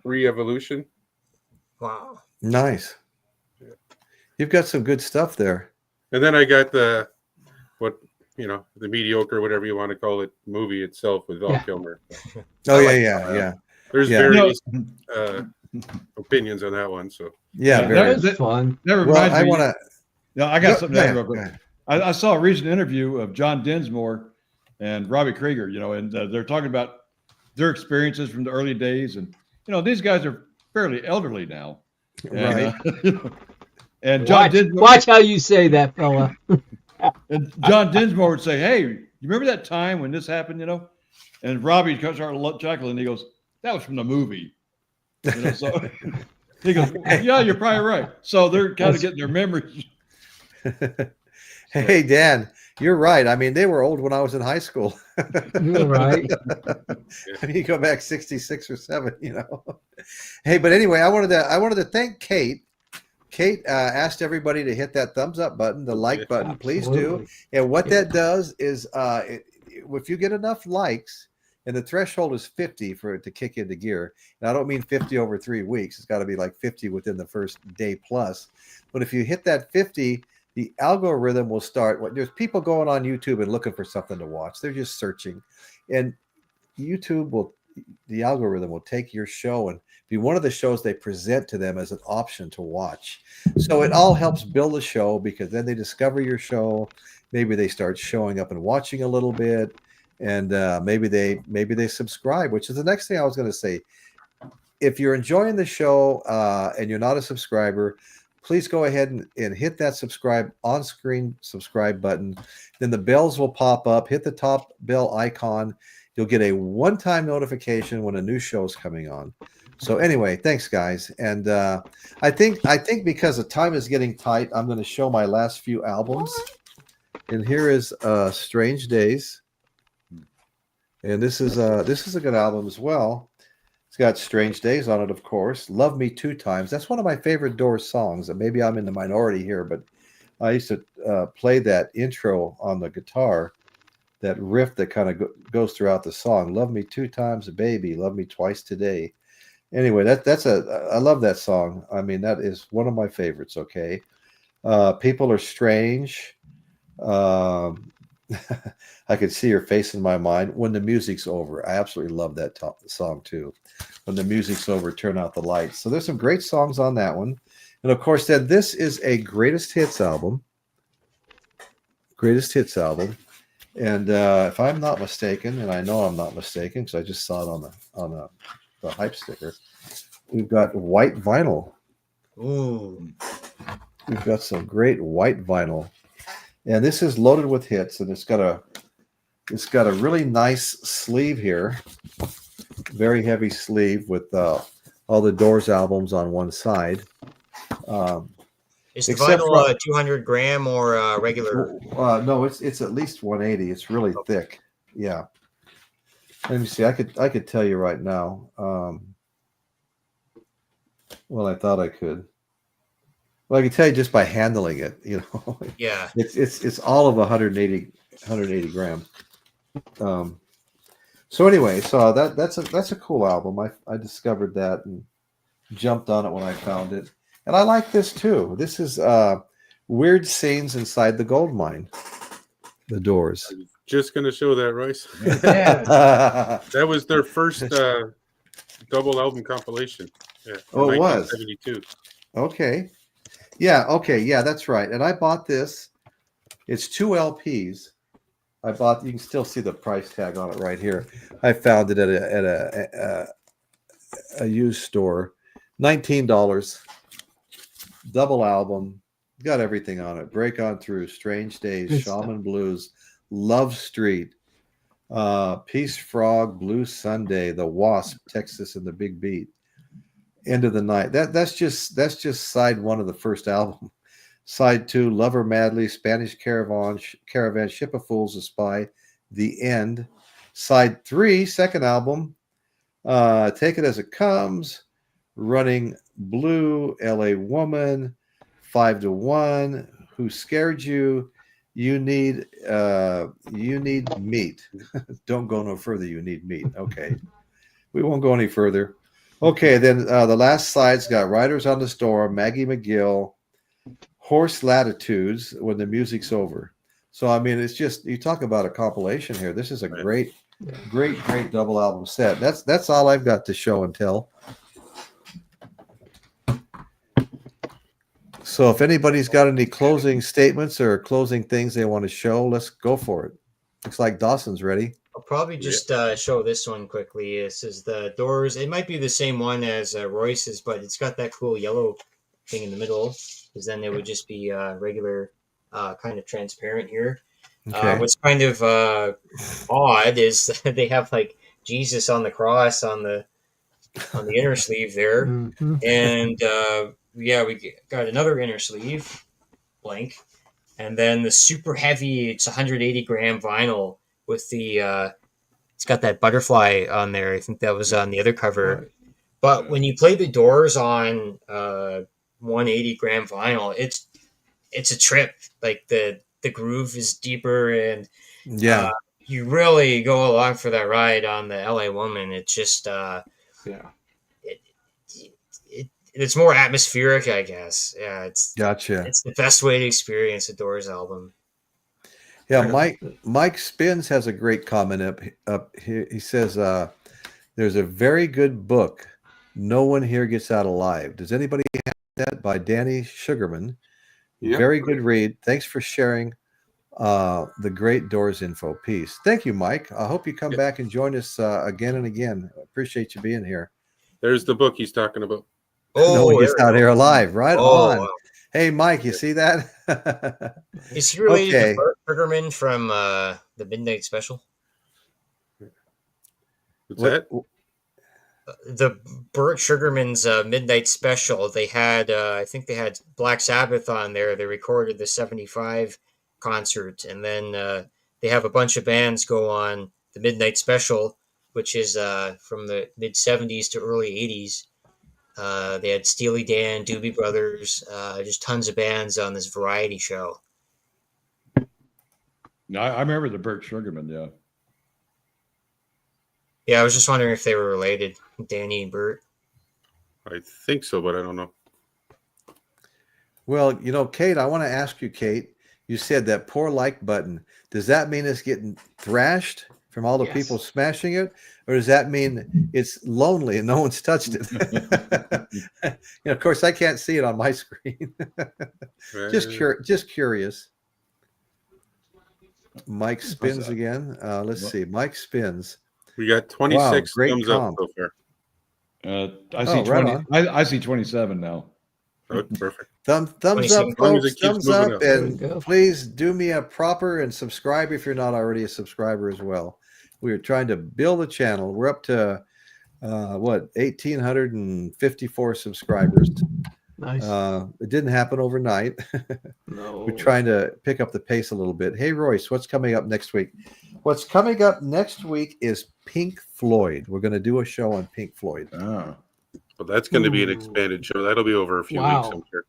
Re-Evolution. Wow. Nice. You've got some good stuff there. And then I got the mediocre, whatever you want to call it, movie itself with Val Kilmer. Oh, yeah. There's various opinions on that one. So Yeah, That was fun. That well, reminds I me. want to. No, I got something to add real Go quick. ahead. I saw a recent interview of John Dinsmore and Robbie Krieger, and they're talking about their experiences from the early days. And, these guys are fairly elderly now. Right. And John Dinsmore, Watch how you say that, fella. and John Dinsmore would say, "Hey, you remember that time when this happened?" And Robbie started chuckling. And he goes, "That was from the movie." So he goes, "Yeah, you're probably right." So they're kind of getting their memories. Hey, Dan, you're right. I mean, they were old when I was in high school. You're right. I mean, you go back 66 or 7, Hey, but anyway, I wanted to thank Kate. Kate asked everybody to hit that thumbs up button, the like button. Please do. Absolutely. And what that does is if you get enough likes, and the threshold is 50 for it to kick into gear. And I don't mean 50 over 3 weeks. It's got to be like 50 within the first day plus. But if you hit that 50, the algorithm will start. There's people going on YouTube and looking for something to watch. They're just searching, and the algorithm will take your show and be one of the shows they present to them as an option to watch. So it all helps build a show, because then they discover your show. Maybe they start showing up and watching a little bit, and maybe they subscribe, which is the next thing I was going to say. If you're enjoying the show and you're not a subscriber, please go ahead and hit that on-screen subscribe button. Then the bells will pop up. Hit the top bell icon. You'll get a one-time notification when a new show is coming on. So anyway, thanks, guys. And I think because the time is getting tight, I'm going to show my last few albums. And here is Strange Days. And this is a good album as well. It's got Strange Days on it, of course. Love Me Two Times. That's one of my favorite Doors songs. And maybe I'm in the minority here, but I used to play that intro on the guitar, that riff that kind of goes throughout the song. Love Me Two Times, baby. Love Me Twice Today. Anyway, I love that song. I mean, that is one of my favorites. Okay. People Are Strange. I could see your face in my mind. When the Music's Over. I absolutely love that song too. When the Music's Over, Turn Out the Lights. So there's some great songs on that one. And of course, then this is a greatest hits album. Greatest hits album. And if I'm not mistaken, and I know I'm not mistaken because I just saw it on the hype sticker, we've got white vinyl. Ooh. We've got some great white vinyl. And this is loaded with hits, and it's got a really nice sleeve here, very heavy sleeve with all the Doors albums on one side. Is the vinyl 200 gram or regular? No, it's at least 180. It's really thick. Yeah. Let me see. I could tell you right now. Well, I thought I could. Well, I can tell you just by handling it, you know. Yeah. It's all of 180 grams. So anyway, so that's a cool album. I discovered that and jumped on it when I found it. And I like this too. This is Weird Scenes Inside the Gold Mine. The Doors. Just going to show that, Royce. Yeah. That was their first double album compilation. Yeah, Oh, it was? 1972. Okay. Yeah, that's right. And I bought this. It's 2 LPs. You can still see the price tag on it right here. I found it at a used store. $19. Double album. Got everything on it. Break On Through, Strange Days, Good Shaman Blues, Love Street, Peace Frog, Blue Sunday, The Wasp, Texas and the Big Beat, End of the Night. That's just side 1 of the first album. Side 2, Lover Madly, Spanish Caravan, Ship of Fools, A Spy, The End. Side 3, second album, Take It As It Comes, Running Blue, LA Woman, 5 to 1, Who Scared You, You Need Meat. Don't go no further, You Need Meat. Okay. We won't go any further. Okay, then the last side's got Riders on the Storm, Maggie McGill, Horse Latitudes, When the Music's Over. So, I mean, it's just, you talk about a compilation here. This is a great double album set. That's all I've got to show and tell. So if anybody's got any closing statements or closing things they want to show, let's go for it. Looks like Dawson's ready. I'll probably just show this one quickly. This is the Doors. It might be the same one as Royce's, but it's got that cool yellow thing in the middle, because then it would just be regular, kind of transparent here. Okay. What's kind of odd is they have like Jesus on the cross on the inner sleeve there, Mhm. and we got another inner sleeve blank, and then the super heavy. It's 180 gram vinyl with the it's got that butterfly on there. I think that was on the other cover. Right. But when you play the Doors on 180 gram vinyl, it's a trip. Like the groove is deeper, and Yeah. you really go along for that ride on the LA Woman. It's just Yeah. it's more atmospheric, I guess. Yeah, Gotcha. it's the best way to experience a Doors album. Yeah, Mike Spins has a great comment up here. He says, "There's a very good book. No One Here Gets Out Alive. Does anybody have that by Danny Sugarman? Yep. Very good read. Thanks for sharing the great Doors info. Peace." Thank you, Mike. I hope you come back and join us again and again. Appreciate you being here. There's the book he's talking about. No One Gets Out Here Alive. Right on. Wow. Hey, Mike, you see that? Is he related Okay. to Burt Sugarman from the Midnight Special? What's that? The Burt Sugarman's Midnight Special. They had, I think they had Black Sabbath on there. They recorded the '75 concert, and then they have a bunch of bands go on the Midnight Special, which is from the mid '70s to early '80s. They had Steely Dan, Doobie Brothers, just tons of bands on this variety show. I remember the Burt Sugarman. Yeah. Yeah, I was just wondering if they were related, Danny and Burt. I think so, but I don't know. Well, Kate, I want to ask you, Kate, you said that poor like button. Does that mean it's getting thrashed from all the Yes. people smashing it? Or does that mean it's lonely and no one's touched it? Of course, I can't see it on my screen. Just curious. Mike Spins again. Let's see. Mike Spins. We got 26 great thumbs comp. up so far. I see right 20. on. I see 27 now. Oh, perfect. Thumbs up, 27. As long as folks. it keeps Thumbs moving up. up. There we And go. please do me a proper and subscribe if you're not already a subscriber as well. We are trying to build a channel. We're up to 1,854 subscribers. Nice. It didn't happen overnight. No. We're trying to pick up the pace a little bit. Hey, Royce, what's coming up next week? What's coming up next week is Pink Floyd. We're going to do a show on Pink Floyd. Ah. Well, that's going to be an Ooh. expanded show. That'll be over a few Wow. weeks, I'm sure.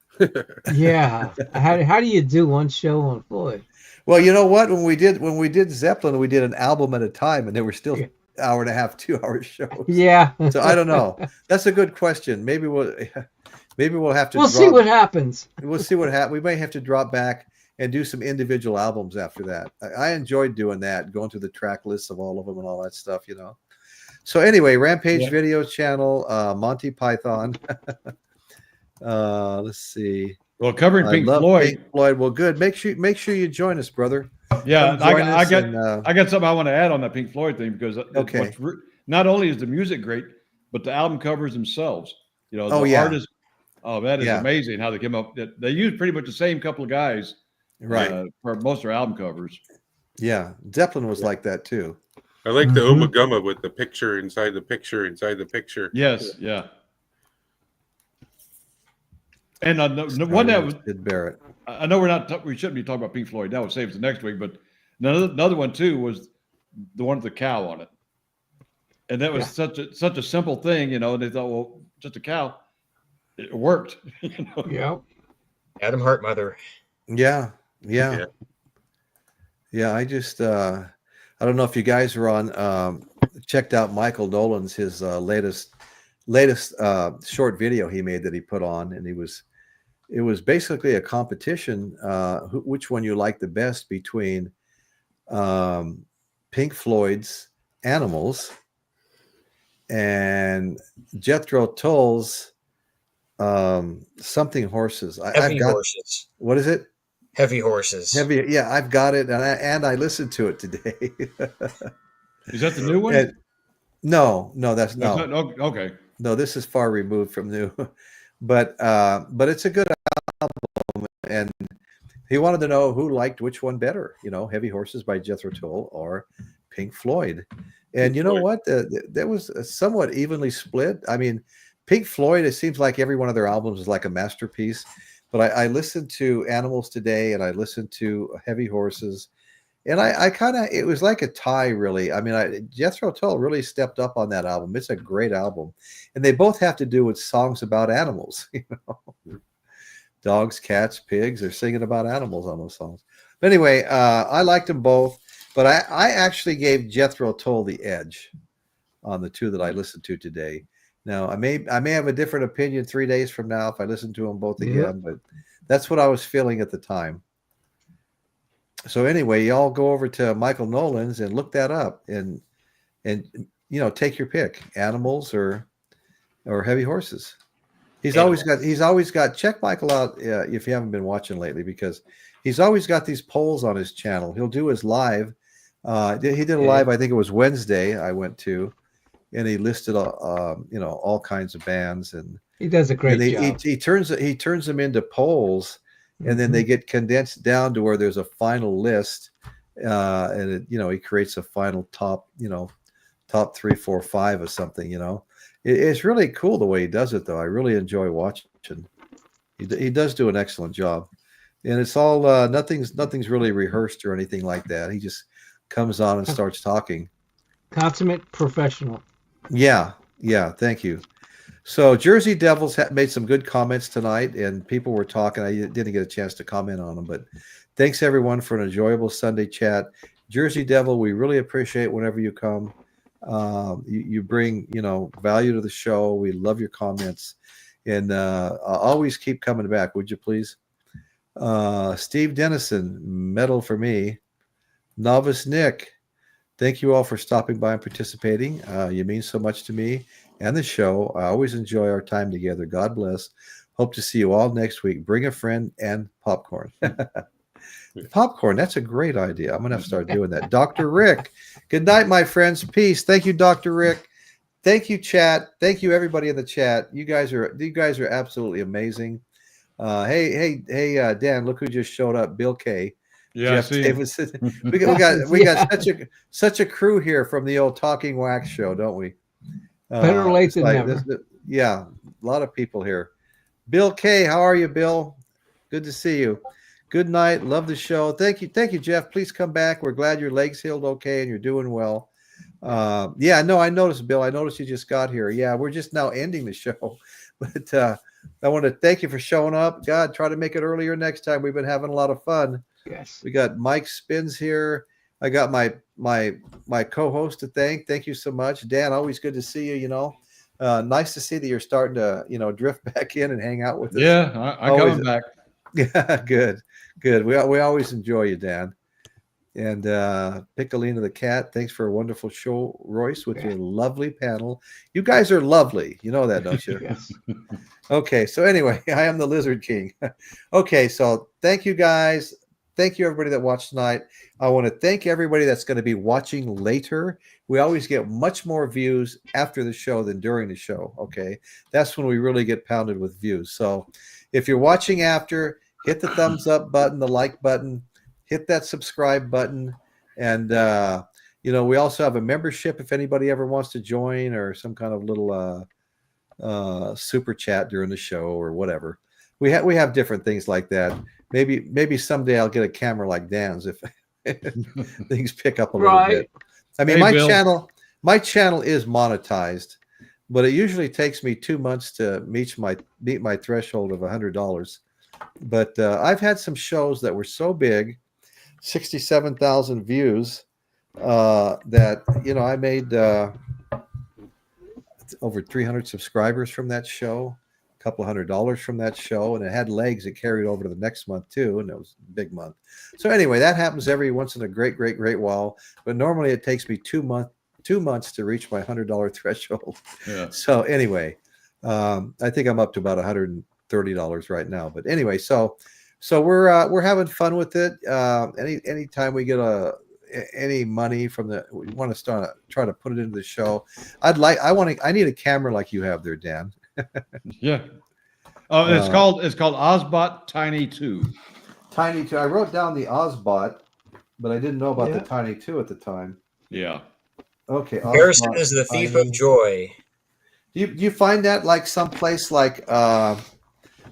Yeah. How do you do one show on Floyd? Well, you know what? When we did Zeppelin, we did an album at a time, and they were still Yeah. hour and a half, 2 hour shows. Yeah. So I don't know. That's a good question. Maybe we'll have to. We'll see what happens. We'll see what happens. We may have to drop back and do some individual albums after that. I enjoyed doing that, going through the track lists of all of them and all that stuff, So anyway, Rampage Video Channel, Monty Python. Let's see. Well, covering I Pink love Floyd. Pink Floyd. Well, good. Make sure you join us, brother. Yeah, Come join I us got and, I got something I want to add on that Pink Floyd thing because Okay. not only is the music great, but the album covers themselves. The artists. Oh, that is amazing how they came up. They use pretty much the same couple of guys, right? For most of their album covers. Yeah, Zeppelin was like that too. I like the Umagumma with the picture inside the picture inside the picture. Yes, yeah. And the one that was Sid Barrett. I know we shouldn't be talking about Pink Floyd. That would save us the next week. But another one too was the one with the cow on it, and that was such a simple thing, And they thought, well, just a cow. It worked. Yeah. Adam Hartmother. Yeah. I just I don't know if you guys were on checked out Michael Nolan's his latest short video he made that he put on, and it was basically a competition which one you like the best between Pink Floyd's Animals and Jethro Tull's something horses. Heavy Horses. What is it? Heavy Horses. Heavy. Yeah, I've got it, and I listened to it today. Is that the new one? No, that's no. Okay. No, this is far removed from new, but it's a good album, and he wanted to know who liked which one better. Heavy Horses by Jethro Tull or Pink Floyd, and you know what? There was a somewhat evenly split. I mean, Pink Floyd, it seems like every one of their albums is like a masterpiece. But I listened to Animals today, and I listened to Heavy Horses, and I kind of, it was like a tie, really. I mean, Jethro Tull really stepped up on that album. It's a great album, and they both have to do with songs about animals. Dogs, cats, pigs. They're singing about animals on those songs. But anyway, I liked them both. But I actually gave Jethro Tull the edge on the two that I listened to today. Now I may have a different opinion 3 days from now if I listen to them both again, but that's what I was feeling at the time. So anyway, y'all go over to Michael Nolan's and look that up, and take your pick, animals or heavy horses. He's always got check Michael out if you haven't been watching lately, because he's always got these polls on his channel. He'll do his live. He did a live, I think it was Wednesday I went to, and he listed all kinds of bands, and he does a great job. He turns them into polls, and then they get condensed down to where there's a final list, and he creates a final top 3, 4, 5 or something. It's really cool the way he does it, though. I really enjoy watching. He does do an excellent job, and it's all nothing's really rehearsed or anything like that. He just comes on and starts talking. Consummate professional. Yeah, thank you. So Jersey Devils made some good comments tonight, and people were talking. I didn't get a chance to comment on them, but thanks everyone for an enjoyable Sunday chat. Jersey Devil, we really appreciate whenever you come. You bring value to the show. We love your comments, and always keep coming back, would you please? Steve Dennison, medal for me. Novice Nick, thank you all for stopping by and participating. You mean so much to me and the show. I always enjoy our time together. God bless. Hope to see you all next week. Bring a friend and popcorn. Popcorn, that's a great idea. I'm going to have to start doing that. Dr. Rick, good night, my friends. Peace. Thank you, Dr. Rick. Thank you, chat. Thank you, everybody in the chat. You guys are absolutely amazing. Hey, Dan, look who just showed up. Bill K. Yeah, Jeff Davidson. We got such a crew here from the old Talking Wax show, don't we? Better late than never. Yeah, a lot of people here. Bill K, how are you, Bill? Good to see you. Good night. Love the show. Thank you, Jeff. Please come back. We're glad your legs healed okay and you're doing well. I noticed, Bill. I noticed you just got here. Yeah, we're just now ending the show, but I want to thank you for showing up. God, try to make it earlier next time. We've been having a lot of fun. Yes. We got Mike Spins here. I got my co-host to thank. Thank you so much, Dan. Always good to see you. Nice to see that you're starting to drift back in and hang out with us. Yeah, I'm coming back. Yeah, good. We always enjoy you, Dan. And Piccolina the cat, thanks for a wonderful show, Royce, with your lovely panel. You guys are lovely. You know that, don't you? Yes. Okay, so anyway, I am the Lizard King. Okay, so thank you guys. Thank you, everybody that watched tonight. I want to thank everybody that's going to be watching later. We always get much more views after the show than during the show, okay? That's when we really get pounded with views. So if you're watching after, hit the thumbs up button, the like button, hit that subscribe button. And, we also have a membership if anybody ever wants to join, or some kind of little super chat during the show or whatever. We have different things like that. Maybe someday I'll get a camera like Dan's if things pick up a little bit. I mean, my channel is monetized, but it usually takes me 2 months to meet my threshold of $100. But I've had some shows that were so big, 67,000 views, that I made over 300 subscribers from that show. Couple $100 from that show, and it had legs. It carried over to the next month too, and it was a big month. So anyway, that happens every once in a great while, but normally it takes me 2 months to reach my $100 threshold. Yeah. So anyway, I think I'm up to about $130 right now. But anyway, so we're having fun with it. Anytime we get any money from we want to try to put it into the show. I need a camera like you have there, Dan. Yeah. Oh, it's called Ozbot Tiny 2. Tiny 2. I wrote down the Ozbot, but I didn't know about the Tiny 2 at the time. Yeah. Okay. Harrison is the thief of joy. Do you find that like someplace like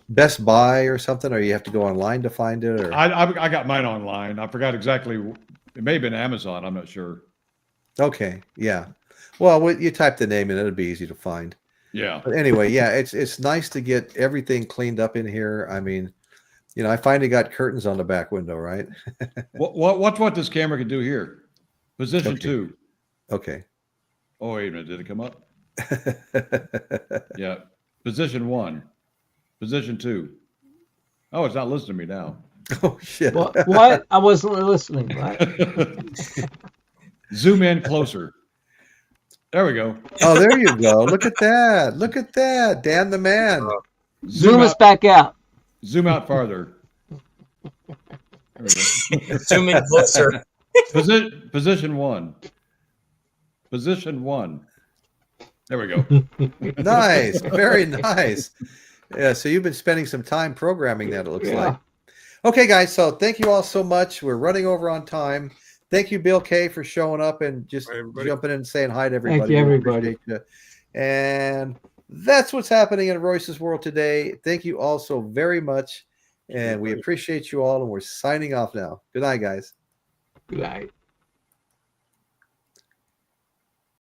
Best Buy or something, or you have to go online to find it? Or I got mine online. I forgot exactly. It may have been Amazon. I'm not sure. Okay. Yeah. Well, you type the name in, it'll be easy to find. Yeah. But anyway, yeah, it's nice to get everything cleaned up in here. I mean, I finally got curtains on the back window, right? What this camera can do here? Position Okay. 2. Okay. Oh, wait a minute. Did it come up? Yeah. Position 1. Position 2. Oh, it's not listening to me now. Oh shit. What? I wasn't listening. What? Zoom in closer. There we go. Oh, there you go. Look at that. Look at that. Dan the man. Zoom us back out. Zoom out farther. There we go. Zoom in closer. Position 1. Position 1. There we go. Nice. Very nice. Yeah, so you've been spending some time programming that, it looks Yeah. like. Okay, guys, so thank you all so much. We're running over on time. Thank you, Bill K, for showing up and just Hi, everybody. jumping in and saying hi to everybody. Thank you, We everybody. appreciate you. And that's what's happening in Royce's world today. Thank you all so very much. And we appreciate you all, and we're signing off now. Good night, guys. Good night.